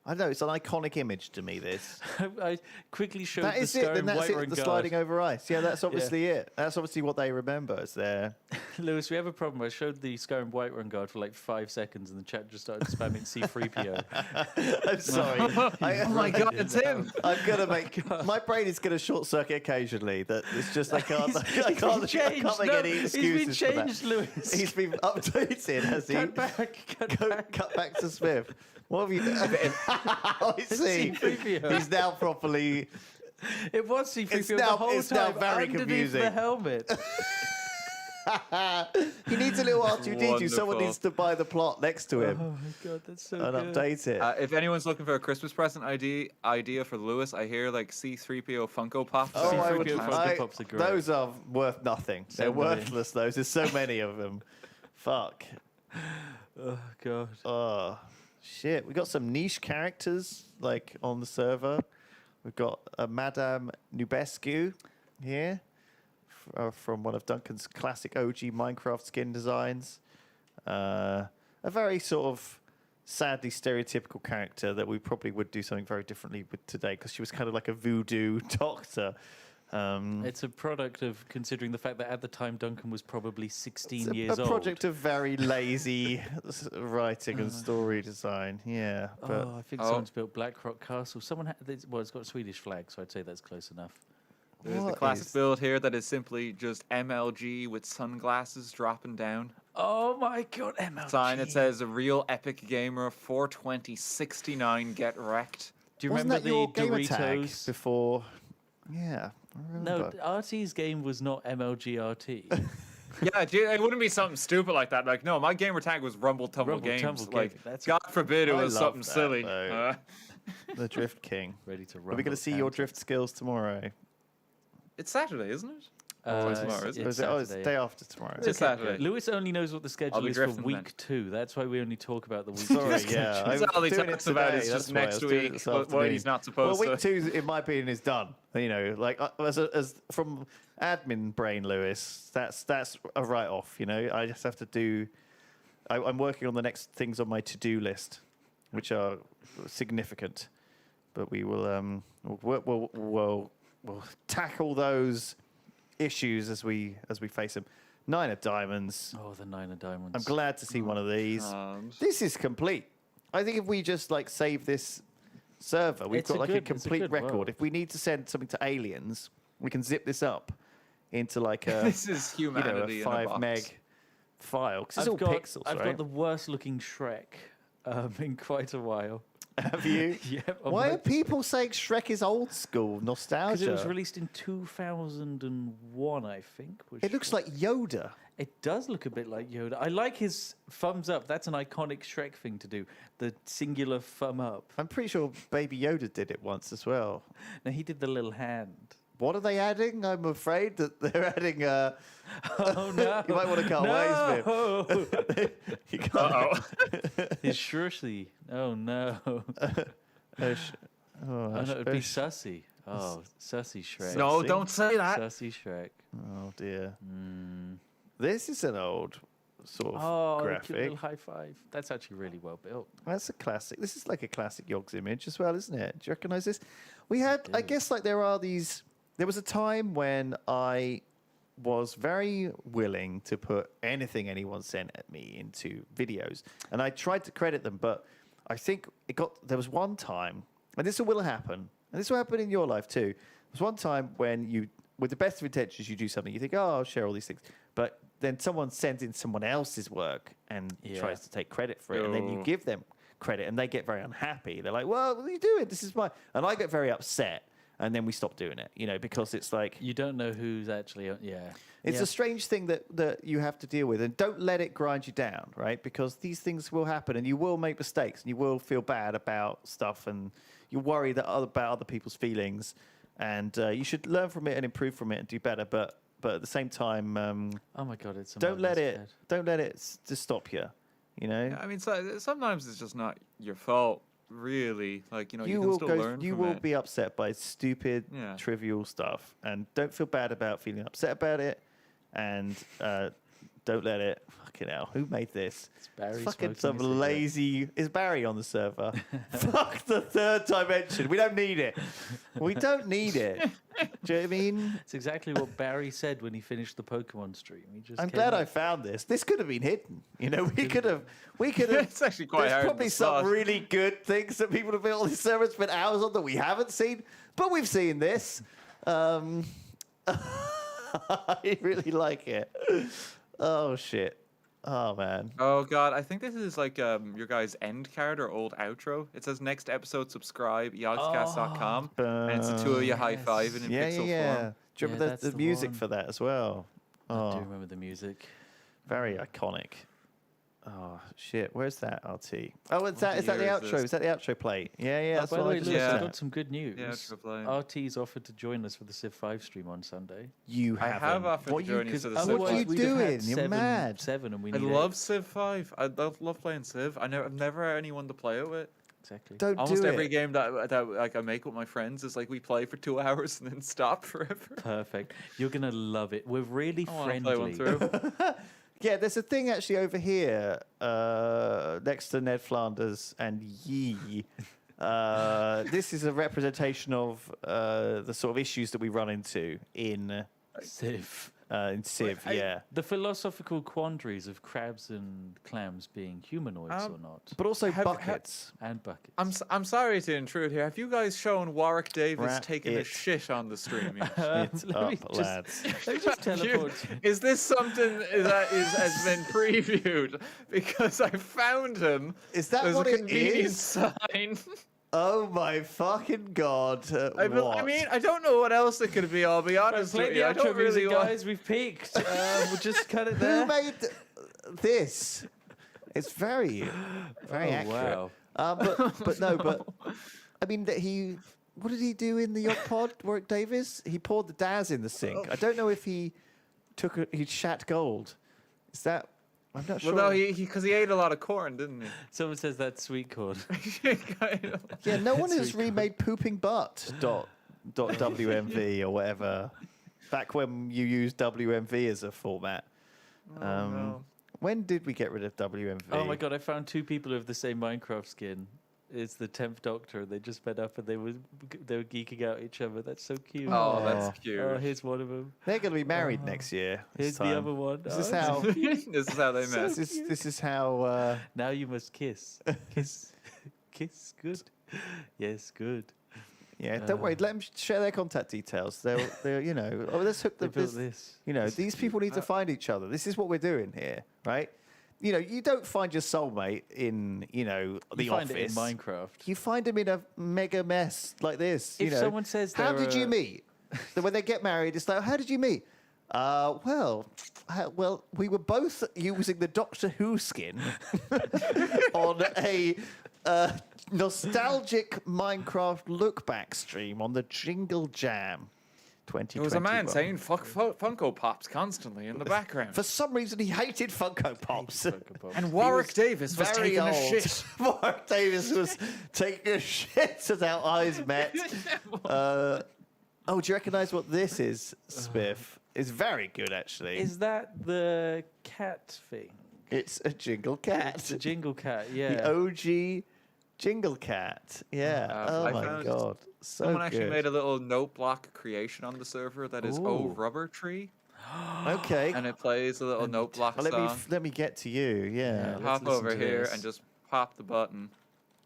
I don't know, it's an iconic image to me, this. I quickly showed That the is it, then Skyrim that's Whiterun it, the guard. sliding over ice. Yeah, that's obviously it. That's obviously what they remember as their... Lewis, we have a problem. I showed the Skyrim Whiterun guard for like 5 seconds, and the chat just started spamming C3PO. I'm sorry. Oh my God, it's him. I'm gonna make my brain is gonna short circuit occasionally. That it's just I can't I can't make any excuses He's been for changed, that. Lewis. He's been updated, has he? Cut back. Cut back to Smith. What have you done? I see. C3PO. He's now properly. It was C3PO It's the now- whole it's time now very underneath confusing. the helmet. He needs a little R2D2. Someone Wonderful. needs to buy the plot next to him Oh my God, that's so and good. update it. If anyone's looking for a Christmas present idea for Lewis, I hear like C3PO Funko Pops. Oh, I C3PO would, Funko Pops are great. those are worth nothing. They're So many. worthless. Those. There's so many of them. Fuck. Oh God. Oh shit. We got some niche characters like on the server. We've got Madame Nubescu here from one of Duncan's classic OG Minecraft skin designs. A very sort of sadly stereotypical character that we probably would do something very differently with today, because she was kind of like a voodoo doctor. It's a product of considering the fact that at the time Duncan was probably 16 It's years a old. project of very lazy writing and story design. Yeah, but Oh, I think someone's built Blackrock Castle. Someone well, it's got a Swedish flag, so I'd say that's close enough. There's the What classic is- build here that is simply just MLG with sunglasses dropping down. Oh my God, MLG. Sign that says a real epic gamer 42069 get wrecked. Do you wasn't remember that your the gamer tag Doritos? before? Yeah, I No, remember. RT's game was not MLG RT. Yeah, dude, it wouldn't be something stupid like that. Like, no, my gamer tag was Rumble Tumble Rumble Games. Tumble like, Gaming, that's- God forbid it I was love something that, silly. though. The Drift King. Ready to Are we rumble going to see your Cancer. drift skills tomorrow? It's Saturday, isn't it? It's tomorrow, isn't it? Or is it? Oh, it's Saturday, day yeah. after tomorrow. It's Saturday. Lewis only knows what the schedule be is for drifting week then. 2. That's why we only talk about the week Sorry, 2 yeah. schedule. I was That's all he doing it talks about today, is just that's why I next was doing it week, this what afternoon. he's not supposed Well, week to. 2, in my opinion, is done. You know, like as from admin brain, Lewis, that's a write-off. You know, I just have to do. I'm working on the next things on my to-do list, which are significant, but we will we'll tackle those issues as we face them. 9 of diamonds. Oh, the 9 of diamonds. I'm glad to see one of these. This is complete. I think if we just like save this server, we've It's got a like a good- it's a complete good record. world. If we need to send something to aliens, we can zip this up into like a This is humanity a in a 5 box. meg file, because it's I've all got, pixels, I've right? got the worst looking Shrek in quite a while. Have you? Yeah. on Why my- are people saying Shrek is old school nostalgia? Because it was released in 2001, I think. It looks like Yoda. It does look a bit like Yoda. I like his thumbs up. That's an iconic Shrek thing to do. The singular thumb up. I'm pretty sure Baby Yoda did it once as well. Now he did the little hand. What are they adding? I'm afraid that they're adding. Oh no! You might want to cut no! away, Smith. You can't. His Shrushy. Oh no! Oh, no, it'd be Sussy. Oh, Sussy Shrek. No, Sussy? don't say that. Sussy Shrek. Oh dear. This is an old sort of Oh, the cute graphic. little high five. That's actually really well built. That's a classic. This is like a classic YOGS image as well, isn't it? Do you recognise this? We had, I guess, like there are these. There was a time when I was very willing to put anything anyone sent at me into videos, and I tried to credit them, but I think there was one time, and this will happen, and this will happen in your life too. There was one time when you, with the best of intentions, you do something, you think, oh, I'll share all these things, but then someone sends in someone else's work and tries to take credit for it, and then you Oh. give them credit, and they get very unhappy. They're like, well, what are you doing? This is my, and I get very upset. And then we stop doing it, you know, because it's like... You don't know who's actually... It's a strange thing that you have to deal with. And don't let it grind you down, right? Because these things will happen and you will make mistakes and you will feel bad about stuff and you worry about other people's feelings. And you should learn from it and improve from it and do better. But at the same time... oh, my God, it's... Don't let it just stop you, you know? Yeah, I mean, sometimes it's just not your fault. Really, like, you know, you can will still learn you from will it. be upset by stupid, Yeah. trivial stuff, and don't feel bad about feeling upset about it. and don't let it. Fucking hell, who made this? It's Barry fucking smoking some a cigarette. lazy. Is Barry on the server? Fuck the third dimension. We don't need it. We don't need it. Do you know what I mean? It's exactly what Barry said when he finished the Pokemon stream. He just I'm came glad up. I found this. This could have been hidden. You know, we could have. It's actually quite There's hard probably to some spot. really good things that people have built on this server and spent hours on that we haven't seen, but we've seen this. I really like it. Oh shit. Oh man. Oh god, I think this is like your guys' end card or old outro. It says next episode subscribe, yogscast.com, and it's the two of you high-fiving in Yeah, pixel yeah. form. Do you remember that's the the music one. for that as well? Oh, I do remember the music. very iconic. Oh shit, where's that RT? Oh, is that the year is outro? this? Is that the outro play? Yeah, yeah. That's By the what I way, just Lewis, listened I've to. got some good news. Yeah, outro play. RT's offered to join us for the Civ 5 stream on Sunday. You I haven't. have offered What to you join you could- for the otherwise Civ you 5. We'd have had doing? You're mad. Seven, and we I need love Civ 5. I love playing Civ. I've never had anyone to play it with. Exactly. Don't Almost do every it. game that like I make with my friends is like we play for 2 hours and then stop forever. Perfect. You're gonna love it. We're really I wanna friendly. play one through. Yeah, there's a thing actually over here next to Ned Flanders and Yee. This is a representation of the sort of issues that we run into in Civ. Civ, yeah. The philosophical quandaries of crabs and clams being humanoids or not. But also buckets. And buckets. I'm sorry to intrude here. Have you guys shown Warwick Davis Wrap taking a it. shit on the stream yet? It's let me up, just- lads. Let me just teleport. Is this something that has been previewed? Because I found him. Is that There's what a it convenient is? sign. Oh my fucking god. I what? mean, I don't know what else it could be. I'll be honest Play with the you. I outro don't really music, want. guys. We've peaked. We'll just cut it there. Who made this? It's very accurate. Wow. But I mean that he. What did he do in the yacht pod, Warwick Davis? He poured the Daz in the sink. I don't know if he he shat gold. Is that? I'm not sure. Well, no, because he ate a lot of corn, didn't he? Someone says that's sweet corn. Yeah, no one has Sweet corn. remade pooping butt .wmv or whatever. Back when you used WMV as a format. No. When did we get rid of WMV? Oh my god, I found 2 people with the same Minecraft skin. It's the 10th Doctor. They just met up and they were geeking out each other. That's so cute. Oh, that's cute. Oh, here's one of them. They're going to be married next year. Here's the other one. This is Oh, how. This is how they met. This is how. Now you must kiss. Kiss. Kiss. Good. Yes, good. Yeah, don't worry. Let them share their contact details. They'll you know. Oh, let's hook They them. built this. You know, these people need to find each other. This is what we're doing here, right? You know, you don't find your soulmate in, you know, the You find office. it in Minecraft. You find them in a mega mess like this. If you know. someone says how they're did you a- meet? So when they get married, it's like, how did you meet? Well, we were both using the Doctor Who skin on a nostalgic Minecraft look-back stream on the JingleJam 2021. There was a man saying "fuck Funko Pops" constantly in the background. For some reason, he hated Funko Pops. And Warwick Davis was very taking a old. shit. Warwick Davis was taking a shit as our eyes met. Oh, do you recognise what this is, Spiff? It's very good, actually. Is that the cat thing? It's a jingle cat. It's a jingle cat, yeah. The OG jingle cat. Yeah. Oh I my found god. So Someone actually good. made a little note block creation on the server that is Ooh. "Oh Rubber Tree," Okay. and it plays a little note block Well, song. let me get to you. Yeah. let's Hop listen over to here this. and just pop the button.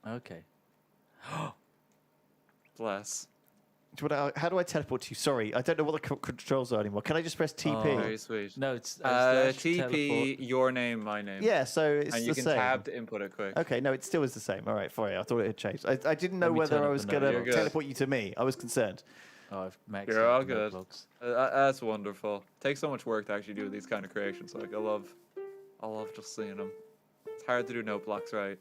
Okay. Bless. How do I teleport to you? Sorry, I don't know what the controls are anymore. Can I just press TP? Very sweet. No, it's TP, teleport. your name, my name. Yeah, so it's and the you can same. tab to input it quick. Okay, no, it still is the same. All right, sorry, I thought it had changed. I didn't know Let me whether turn I up was the going note. You're to good. teleport you to me. I was concerned. Oh, I've maxed You're out all the good. blocks. That's wonderful. Takes so much work to actually do these kind of creations. Like I love just seeing them. It's hard to do note blocks right.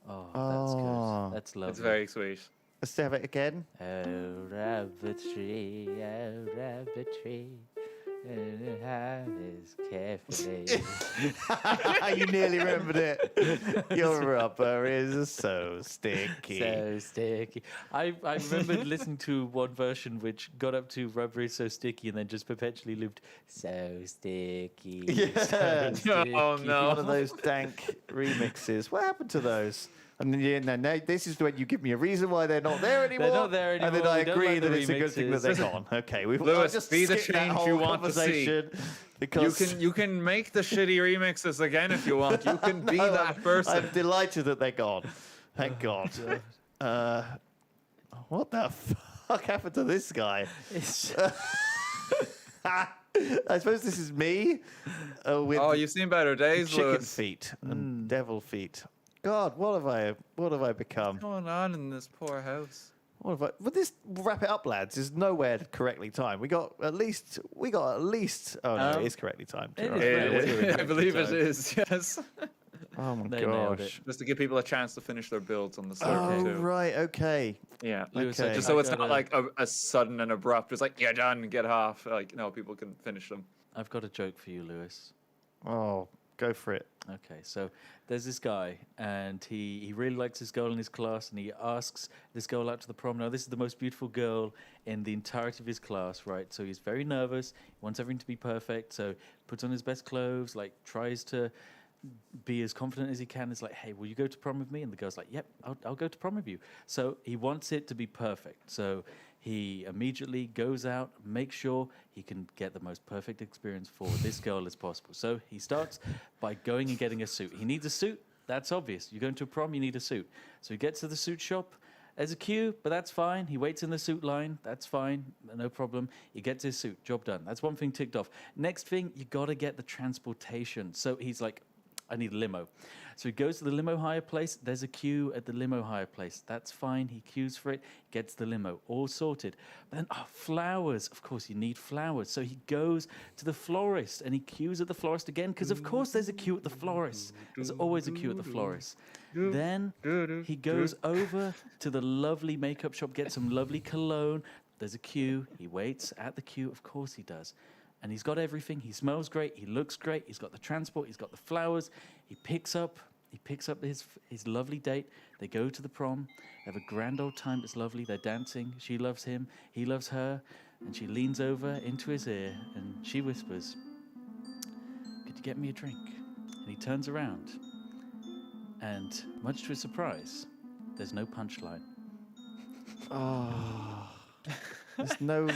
Oh, that's Oh. good. That's lovely. It's very sweet. Let's have it again. Oh, rabbit tree, carefully. You nearly remembered it. Your rubber is so sticky. So sticky. I remembered listening to one version which got up to rubber is so sticky and then just perpetually looped so sticky. Yeah. So sticky. Oh no. One of those dank remixes. What happened to those? And then now this is when you give me a reason why they're not there anymore. They're not there anymore. And then I We don't agree like the that it's a good thing that they're remixes. gone. Okay, we've Lewis, just be the skipped that change whole you want to see. conversation because You can make the shitty remixes again if you want. You can be No, that person. I'm delighted that they're gone. Thank God. What the fuck happened to this guy? I suppose this is me. With You've seen better days, chicken Lewis. feet and devil feet. God, what have I become? What's going on in this poor house? What have I? But this wrap it up, lads. Is nowhere correctly timed. We got at least. Oh no, it is correctly timed. It Right. is I believe it is. Yes. Oh my They nailed gosh. Just to give people a chance to finish their builds on the circuit Oh too. right. Okay. Yeah. Lewis, Okay. Just I so it's got not like a sudden and abrupt. It's like you're done, get off. Like no, people can finish them. I've got a joke for you, Lewis. Oh, go for it. Okay, so there's this guy, and he really likes this girl in his class, and he asks this girl out to the prom. Now, this is the most beautiful girl in the entirety of his class, right? So he's very nervous. He wants everything to be perfect. So puts on his best clothes, like tries to be as confident as he can. It's like, hey, will you go to prom with me? And the girl's like, yep, I'll go to prom with you. So he wants it to be perfect. So he immediately goes out, makes sure he can get the most perfect experience for this girl as possible. So he starts by going and getting a suit. He needs a suit. That's obvious. You're going to a prom, you need a suit. So he gets to the suit shop. There's a queue, but that's fine. He waits in the suit line. That's fine. No problem. He gets his suit. Job done. That's one thing ticked off. Next thing, you got to get the transportation. So he's like, I need a limo. So he goes to the limo hire place. There's a queue at the limo hire place. That's fine. He queues for it, gets the limo, all sorted. But then, flowers. Of course, you need flowers. So he goes to the florist and he queues at the florist again because, of course, there's a queue at the florist. There's always a queue at the florist. Then he goes over to the lovely makeup shop, gets some lovely cologne. There's a queue. He waits at the queue. Of course he does. And he's got everything. He smells great. He looks great. He's got the transport. He's got the flowers. He picks up his lovely date. They go to the prom. They have a grand old time. It's lovely. They're dancing. She loves him. He loves her. And she leans over into his ear and she whispers, "Could you get me a drink?" And he turns around. And much to his surprise, there's no punchline. Oh. There's no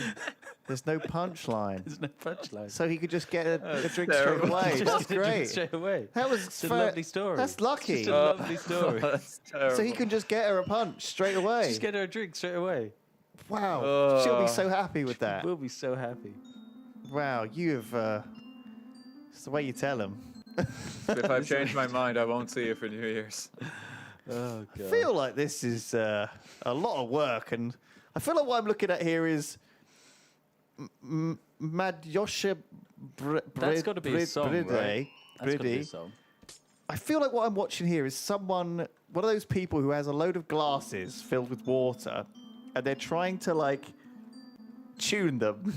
punchline. There's no punchline. So he could just get a drink terrible. straight away. Just That's get a drink great. straight away. That was It's a lovely story. That's lucky. It's just a lovely story. That's terrible. So he can just get her a punch straight away. Just get her a drink straight away. Wow. She'll be so happy with that. We'll be so happy. Wow, you have. It's the way you tell him. If I've changed my mind, I won't see you for New Year's. Oh, I God. feel like this is a lot of work, and I feel like what I'm looking at here is Madyosha That's got to be a song, right? That's got to be a Bride. song. I feel like what I'm watching here is one of those people who has a load of glasses filled with water, and they're trying to like tune them.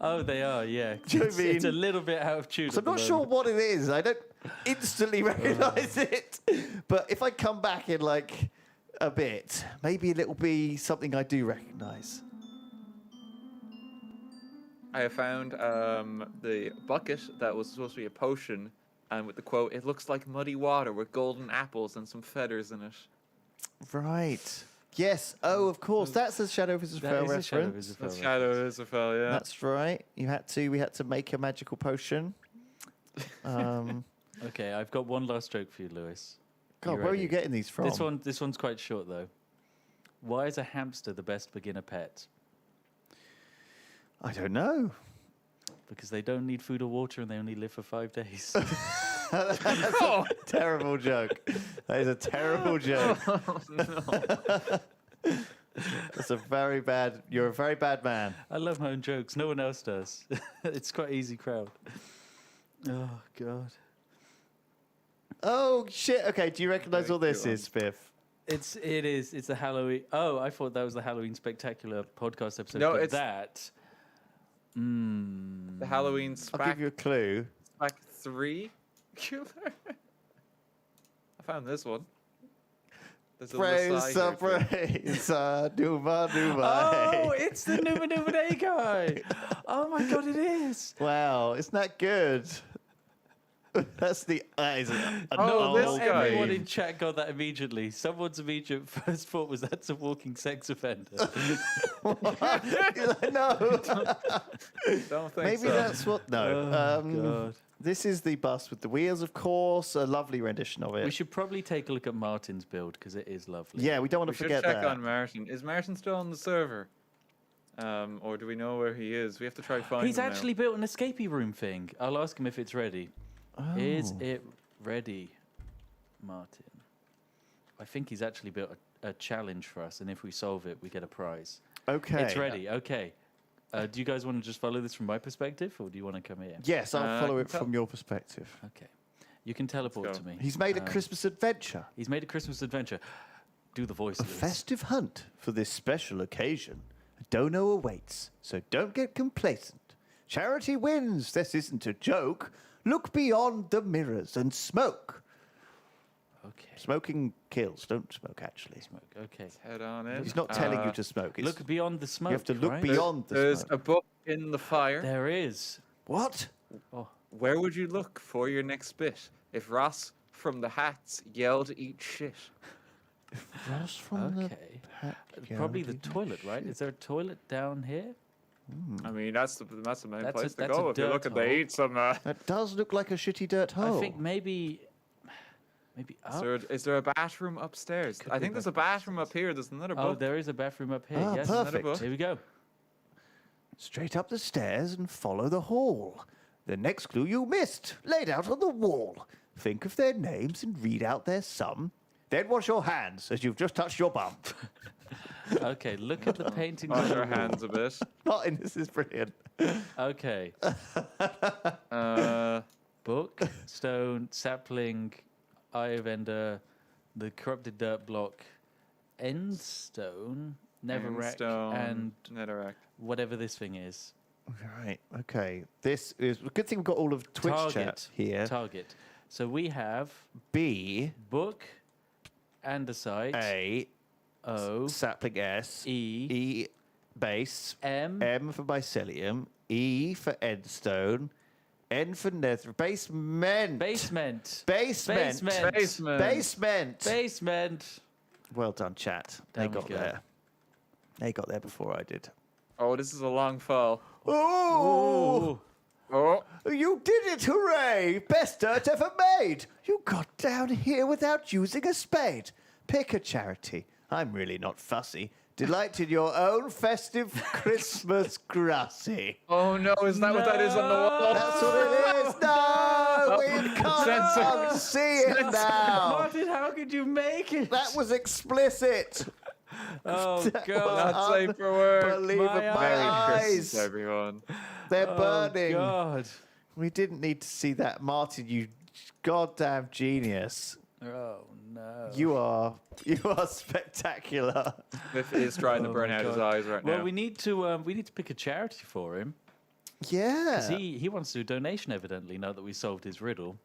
Oh, they are, yeah. Do you know what I It's a mean? little bit out of tune. So I'm not sure what it is. I don't instantly recognize it. But if I come back in like a bit, maybe it'll be something I do recognize. I have found the bucket that was supposed to be a potion, and with the quote, "It looks like muddy water with golden apples and some feathers in it." Right. Yes. Oh, of course. That's a Shadow of Israel That is a Shadow of reference. Israel That's Shadow of Israel, yeah. That's right. We had to make a magical potion. Okay, I've got one last joke for you, Lewis. God, where are you getting these from? This one's quite short though. Why is a hamster the best beginner pet? I don't know. Because they don't need food or water and they only live for 5 days. That's a terrible joke. That is a terrible joke. That's a very bad. You're a very bad man. I love my own jokes. No one else does. It's quite easy crowd. Oh God. Oh shit. Okay. Do you recognise what this is, Spiff? It is. It's the Halloween. Oh, I thought that was the Halloween Spectacular podcast episode. No, but it's- that. The Halloween SPAC. I'll give you a clue. SPAC 3 killer. I found this one. There's a Praise, Messiah here too. praise, Nuva, Nuva. Oh, it's the Nuva Nuva Day guy. Oh my god, it is. Wow, isn't that good? That is Not everyone in chat got that immediately. Someone's immediate first thought was that's a walking sex offender. No. Don't think Maybe so. that's what. No. God. This is the bus with the wheels, of course. A lovely rendition of it. We should probably take a look at Martin's build because it is lovely. Yeah, we don't want We to should forget check that. on Martin. Is Martin still on the server? Or do we know where he is? We have to try to find He's him actually built an escapee room thing. I'll ask him if it's ready. Is it ready, Martin? I think he's actually built a challenge for us, and if we solve it, we get a prize. Okay. It's ready. Okay. Do you guys want to just follow this from my perspective, or do you want to come here? Yes, I'll follow it from your perspective. Okay. You can teleport to me. He's made a Christmas adventure. He's made a Christmas adventure. Do the voice. A festive hunt for this special occasion. A dono awaits, so don't get complacent. Charity wins. This isn't a joke. Look beyond the mirrors and smoke. Okay. Smoking kills. Don't smoke, actually. Smoke. Okay. Head on in. He's not telling you to smoke. It's, Look beyond the smoke. you have to look right? beyond the There's smoke. a book in the fire. There is. What? Oh. Where would you look for your next bit if Ross from the Hats yelled "eat shit"? Ross from Okay. Probably the toilet, right? Is there a toilet down here? I mean, that's the main place to that's a go. If you look dirt at the hole. eat some. That does look like a shitty dirt hole. I think maybe up. Is there a bathroom upstairs? I think there's a bathroom up here. There's another book. Oh, there is a bathroom up here. Ah, yes, perfect. Here we go. Straight up the stairs and follow the hall. The next clue you missed, laid out on the wall. Think of their names and read out their sum. Then wash your hands as you've just touched your bum. Okay, look at the painting. Wash your hands a bit. Martin, this is brilliant. Okay. Book, stone, sapling, eye of ender, the corrupted dirt block, end stone, netherrack, Stone, and netherrack. whatever this thing is. Right, okay. This is a good thing we've got all of Twitch Target chat here. Target. So we have B, book, andesite, A, O, sapling S, E, E, base, M, for mycelium, E for endstone, N for nether, basement. basement. Basement. Basement. Basement. Basement. Well done, chat. Down They we got go. there. They got there before I did. Oh, this is a long fall. Oh! Oh! You did it! Hooray! Best dirt ever made! You got down here without using a spade. Pick a charity. I'm really not fussy. Delight in your own festive Christmas grassy. Oh no, is that what that is on the wall? That's what it is. No, we can't see it now. Martin, how could you make it? That was explicit. Oh That God! Not safe for work. Unbelievable. My My Merry eyes. Christmas, everyone. They're Oh burning. God! We didn't need to see that, Martin. You goddamn genius. Oh no! You are spectacular. Cliff is trying to Oh burn my out his God. eyes right Well, now. we need to pick a charity for him Yeah. because he wants to do a donation. Evidently, now that we solved his riddle.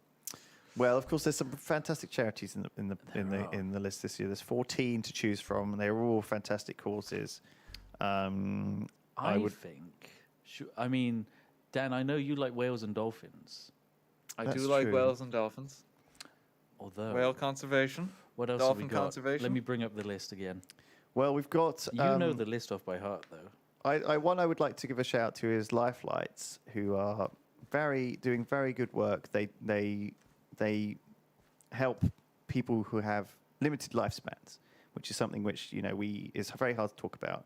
Well, of course, there's some fantastic charities in the list this year. There's 14 to choose from, and they're all fantastic causes. I think. I mean, Dan, I know you like whales and dolphins. I That's do like true. whales and dolphins. Although, Whale conservation. what else dolphin have we got? conservation. Let me bring up the list again. Well, we've got. You know the list off by heart, though. One I would like to give a shout out to is Lifelights, who are doing very good work. They help people who have limited lifespans, which is something which is very hard to talk about.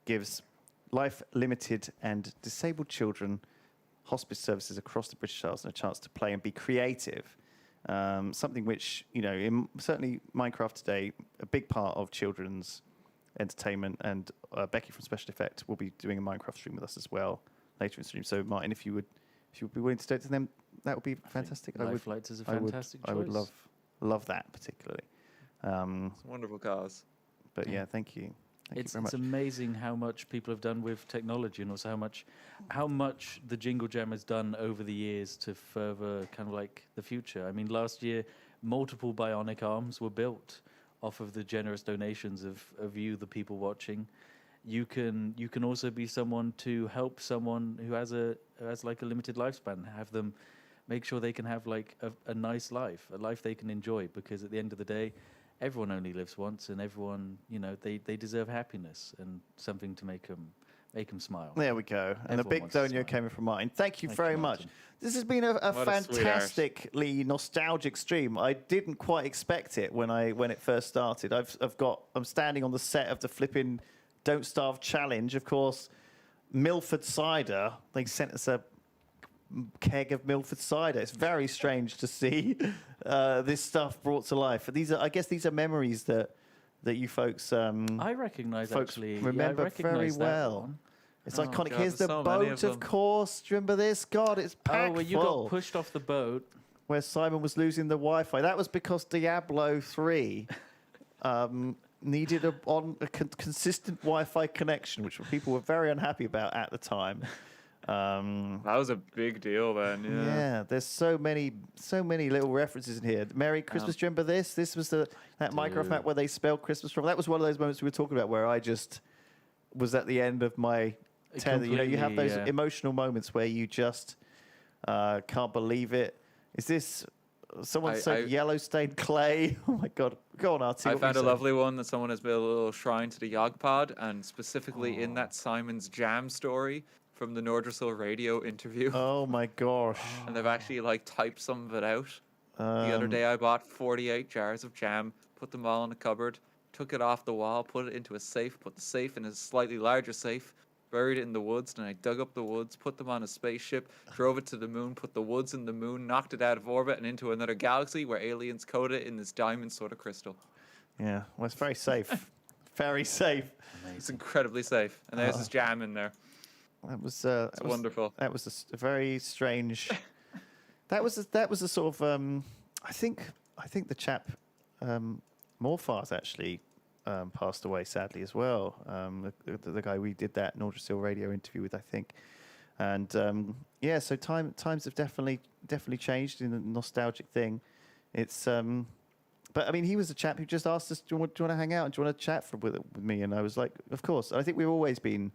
Gives life limited and disabled children hospice services across the British Isles and a chance to play and be creative. Something which certainly Minecraft today, a big part of children's entertainment, and Becky from Special Effect will be doing a Minecraft stream with us as well later in the stream. So Martin, if you would be willing to donate to them, that would be fantastic. Lifelights is a fantastic I would choice. love that particularly. It's a wonderful cause. But yeah, thank you. It's amazing how much people have done with technology, and also how much the JingleJam has done over the years to further kind of like the future. I mean, last year, multiple bionic arms were built off of the generous donations of you, the people watching. You can also be someone to help someone who has like a limited lifespan, have them make sure they can have like a nice life, a life they can enjoy, because at the end of the day, everyone only lives once, and everyone, they deserve happiness and something to make them smile. There we go. And a big donio came in from mine. Thank you very much. This has been a fantastically nostalgic stream. I didn't quite expect it when it first started. I'm standing on the set of the flipping Don't Starve challenge. Of course, Milford cider. They sent us a keg of Milford cider. It's very strange to see this stuff brought to life. I guess these are memories that you folks I recognize actually remember very well. One. It's iconic. Here's the boat, of course. Do you remember this? God, it's packed well, you full. got pushed off the boat where Simon was losing the Wi-Fi. That was because Diablo 3 needed a consistent Wi-Fi connection, which people were very unhappy about at the time. That was a big deal then. Yeah, there's so many little references in here. Merry Christmas. Do you remember this? This was that Minecraft map where they spelled Christmas wrong. That was one of those moments we were talking about where I just was at the end of my tether. You have those emotional moments where you just can't believe it. Is this? Someone said yellow stained clay. Oh my God. Go on, Artie. I found a lovely one that someone has built a little shrine to the YOG pod, and specifically in that Simon's Jam story from the Nordressel radio interview. Oh my gosh. And they've actually like typed some of it out. The other day I bought 48 jars of jam, put them all in a cupboard, took it off the wall, put it into a safe, put the safe in a slightly larger safe, buried it in the woods, and I dug up the woods, put them on a spaceship, drove it to the moon, put the woods in the moon, knocked it out of orbit and into another galaxy where aliens coat it in this diamond sort of crystal. Yeah, well, it's very safe. Very safe. Amazing. It's incredibly safe. And there's this jam in there. That was wonderful. That was a very strange. that was a sort of. I think the chap Morphars actually passed away sadly as well. The guy we did that Nordressel radio interview with, I think, and so times have definitely changed in the nostalgic thing. It's but I mean, he was a chap who just asked us, do you want to hang out and do you want to chat with me? And I was like, of course. I think we've always been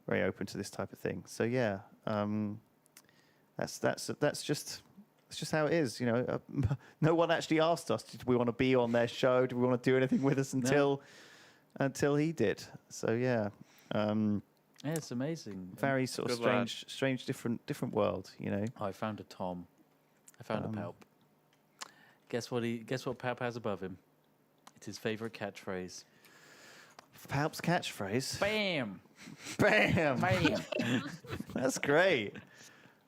very open to this type of thing. So yeah, that's just how it is. No one actually asked us, did we want to be on their show? Do we want to do anything with us until he did? So yeah. Yeah, it's amazing. Very sort of strange, different world. I found a Tom. I found a Palp. Guess what Palp has above him? It's his favorite catchphrase. Palp's catchphrase. Bam. Bam. Bam. That's great.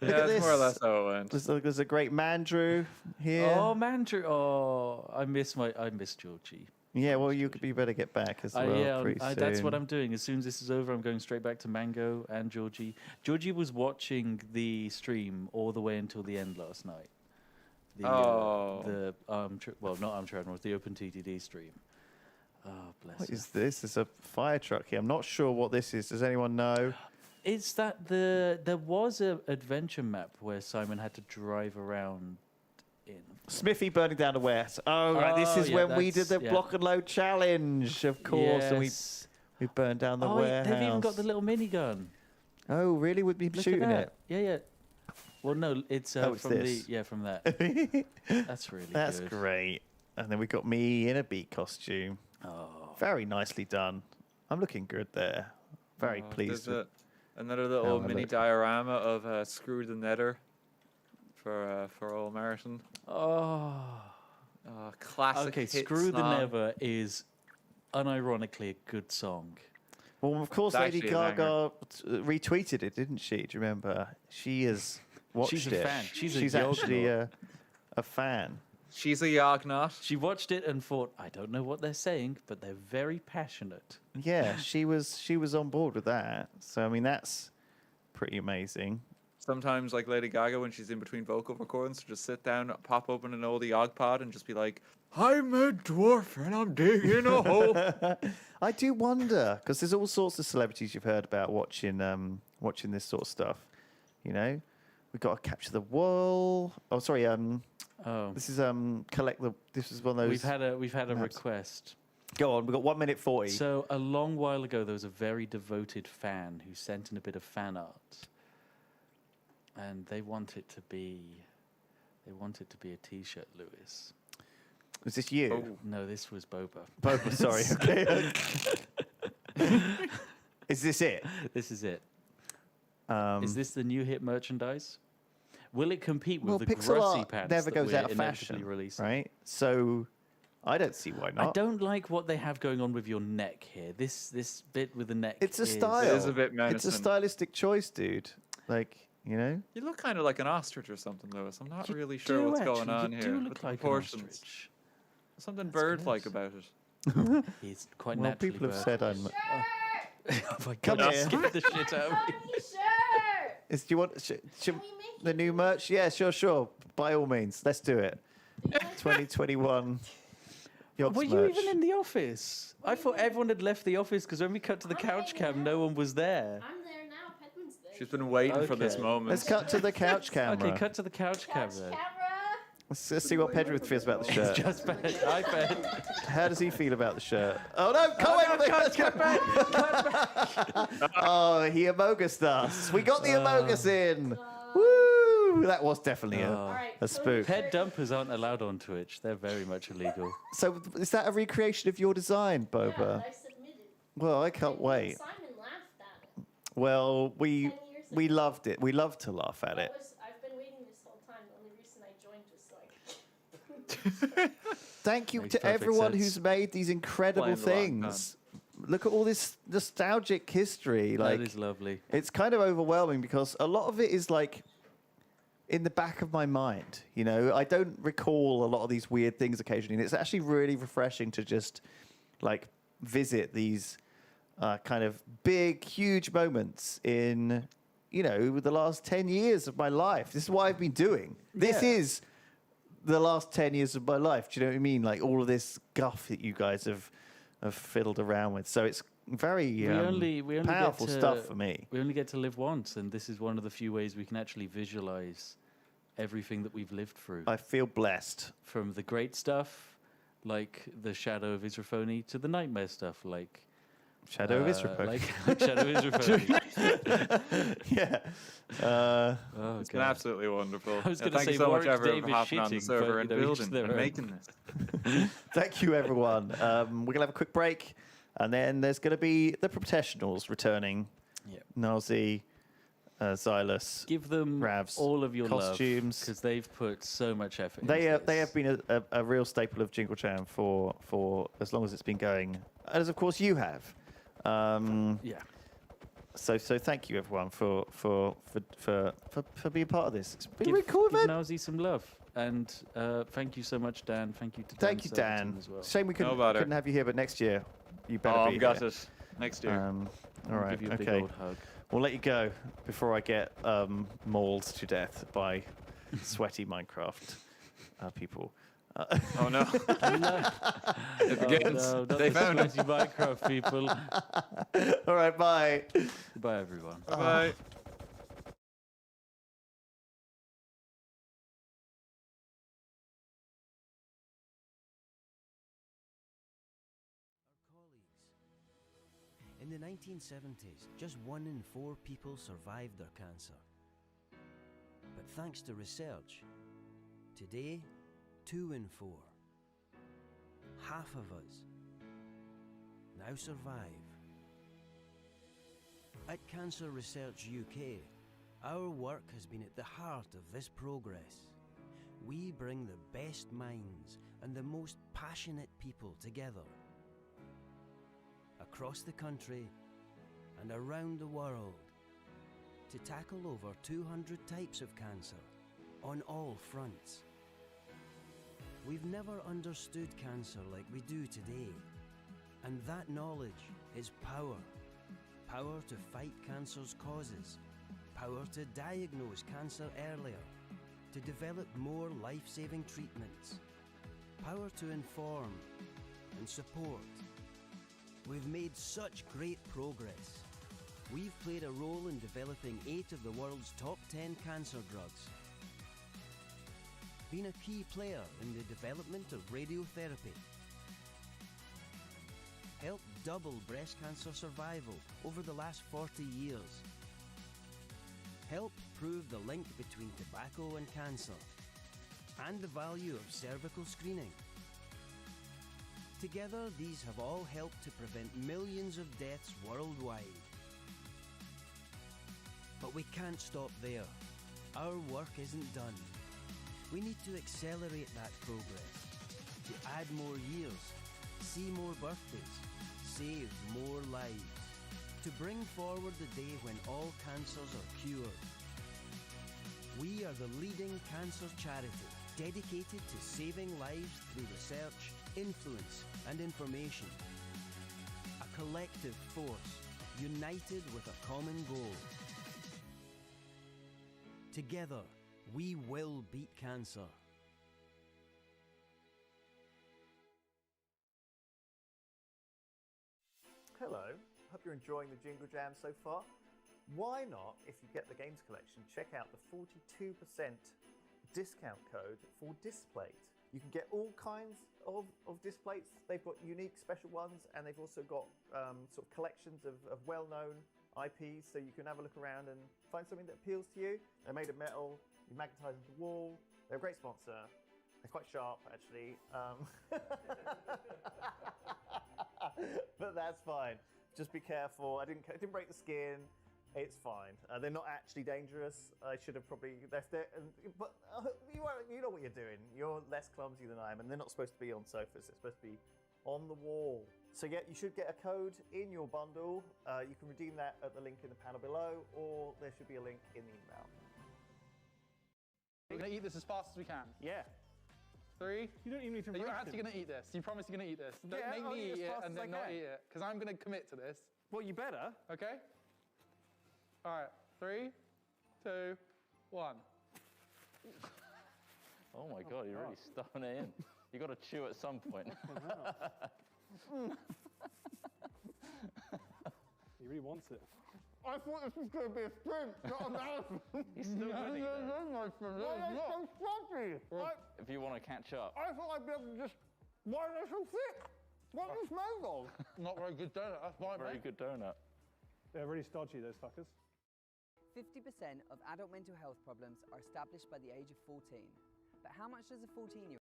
Yeah, that's more or less how it went. There's a great Mandrew here. Oh, Mandrew. Oh, I miss Georgie. Yeah, well, you better get back as well. Pretty soon. That's what I'm doing. As soon as this is over, I'm going straight back to Mango and Georgie. Georgie was watching the stream all the way until the end last night. The Open TTD stream. Oh, bless. What is this? There's a fire truck here. I'm not sure what this is. Does anyone know? Is that there was an adventure map where Simon had to drive around in Smithy burning down the west. Oh, right. This is when we did the block and load challenge, of course, and we burned down the warehouse. They've even got the little minigun. Oh, really? Would be shooting it? Yeah. Well, no, it's from this. from that. That's really That's good. great. And then we got me in a beat costume. Oh, very nicely done. I'm looking good there. Very pleased. There's another little mini diorama of Screw the Nether for old Martin. Classic. Okay, hit Screw the song. Nether is unironically a good song. Well, of course, It's Lady actually Gaga retweeted it, didn't she? Do you remember? She is watched She's a it. fan. She's actually a fan. She's a Yognot. She watched it and thought, I don't know what they're saying, but they're very passionate. Yeah, she was on board with that. So I mean, that's pretty amazing. sometimes, like Lady Gaga, when she's in between vocal recordings, to just sit down, pop open an old YOG pod, and just be like, "I'm a dwarf and I'm digging a hole." I do wonder, because there's all sorts of celebrities you've heard about watching this sort of stuff. You know, we've got to capture the wall. Oh, sorry. This is collect the. This is one of those. We've had a request. Go on. We've got 1 minute 40. So a long while ago, there was a very devoted fan who sent in a bit of fan art, and they want it to be a T-shirt, Lewis. Was this you? Oh. No, this was Boba. Boba, sorry. Okay. Is this it? This is it. Is this the new hit merchandise? Will it compete with the pixel Grussi art pants never that goes we're out of fashion, inevitably releasing? right? So I don't see why not. I don't like what they have going on with your neck here. This bit with the neck. It's a style. It is a bit menacing. It's a stylistic choice, dude. Like, you know? You look kind of like an ostrich or something, Lewis. I'm not really sure what's going on here. You do with look the like proportions. an ostrich. Something bird-like about it. He's quite Well, naturally people have bird. said I'm. Oh my Come God, here. skip the shit out of me. Do you want the new merch? Yeah, sure. By all means, let's do it. 2021. YOGS Were you merch. even in the office? I thought everyone had left the office because when we cut to the couch cam, no one was there. I'm there now. Pedman's there. She's been waiting for this Okay. moment. Let's cut to the couch camera. Okay, cut to the couch cam then. Let's see what Pedro feels about the shirt. Just bad. Hi, Ben. How does he feel about the shirt? Oh no! Oh, he Amogus us. We got the Amogus in. Woo! That was definitely a spoof. Pet dumpers aren't allowed on Twitch. They're very much illegal. So is that a recreation of your design, Boba? Yeah, I submitted. Well, I can't wait. Simon laughed at it. Well, we loved it. We love to laugh at it. I've been waiting this whole time. The only reason I joined was so I could. Thank you Makes to perfect everyone sense. who's made these incredible Playing the long things. Look at all this nostalgic history. Like, that is lovely. it's kind of overwhelming because a lot of it is like in the back of my mind. You know, I don't recall a lot of these weird things occasionally. And it's actually really refreshing to just like visit these kind of big, huge moments in, you know, the last 10 years of my life. This is what I've been doing. This is the last 10 years of my life. Do you know what I mean? Like all of this guff that you guys have fiddled around with. So it's very we only powerful get to, stuff for me. We only get to live once, and this is one of the few ways we can actually visualize everything that we've lived through. I feel blessed. From the great stuff, like the Shadow of Israfoni, to the nightmare stuff, like Shadow of Israfoni. like Shadow of Israfoni. Yeah. It's been absolutely wonderful. I was Yeah, gonna thank you say so much, Warwick everyone, for Davis hopping on the shitting, server but, and you know, each building their and own. making this. Thank you, everyone. We're going to have a quick break, and then there's going to be the professionals returning. Yep. Nazi, Xylus, Give them Ravs, all of your costumes. because they've put so much effort. They into they this. have been a real staple of JingleJam for as long as it's been going, as of course you have. Yeah. So thank you everyone for being part of this. It's been Give, really cool, give man. Nazi some love, and thank you so much, Dan. Thank you to Thank you, Silverton Dan. as well. Shame we couldn't have you here, but next year you better Oh, be I've got here. it. Next year. All I'll right. give you a big Okay. old hug. We'll let you go before I get mauled to death by sweaty Minecraft people. Oh no. It begins. Oh, no, not They the found it. sweaty Minecraft people. All right, bye. Goodbye, everyone. Bye. In the 1970s, just 1 in 4 people survived their cancer. But thanks to research, today, 2 in 4, half of us, now survive. At Cancer Research UK, our work has been at the heart of this progress. We bring the best minds and the most passionate people together. Across the country and around the world to tackle over 200 types of cancer on all fronts. We've never understood cancer like we do today, and that knowledge is power. Power to fight cancer's causes, Power to diagnose cancer earlier, to develop more life-saving treatments. Power to inform and support. We've made such great progress. We've played a role in developing 8 of the world's top 10 cancer drugs. Been a key player in the development of radiotherapy. Helped double breast cancer survival over the last 40 years. Helped prove the link between tobacco and cancer, and the value of cervical screening. Together, these have all helped to prevent millions of deaths worldwide. But we can't stop there. Our work isn't done. We need to accelerate that progress, to add more years, see more birthdays, save more lives, to bring forward the day when all cancers are cured. We are the leading cancer charity dedicated to saving lives through research, influence and information. A collective force, united with a common goal. Together, we will beat cancer. Hello, hope you're enjoying the Jingle Jam so far. Why not, if you get the games collection, check out the 42% discount code for Displate. You can get all kinds of Displates. They've got unique special ones, and they've also got sort of collections of well-known IPs, so you can have a look around and find something that appeals to you. They're made of metal, you magnetize them to the wall. They're a great sponsor. They're quite sharp, actually. But that's fine. Just be careful. I didn't break the skin. It's fine. They're not actually dangerous. I should have probably left it. But you know what you're doing. You're less clumsy than I am, and they're not supposed to be on sofas. They're supposed to be on the wall. So yeah, you should get a code in your bundle. You can redeem that at the link in the panel below, or there should be a link in the email. We're going to eat this as fast as we can. Yeah. 3. You don't even need to You're rate actually them. going to eat this. You promise you're going to eat this. Don't Yeah, make I'll me eat as eat it fast and as I then not can. eat it, because I'm going to commit to this. Well, you better. Okay? All right. 3, 2, 1. Oh my God, you're really stuffing it in. You got to chew at some point. He really wants it. I thought this was going to be a sprint, not a marathon. He's still winning. Why are they so sloppy? If you want to catch up. I thought I'd be able to just... Why are they so thick? What was made of? Not very good donut, that's my Very good donut. They're really stodgy, those fuckers. 50% of adult mental health problems are established by the age of 14. But how much does a 14-year-old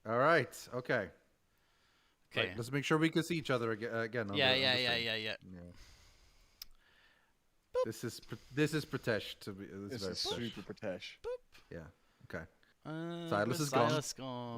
All right. Okay. Right, let's make sure we can see each other again. On Yeah. This is Pratesh to be. This is super Pratesh. Yeah. Okay. Silas is gone.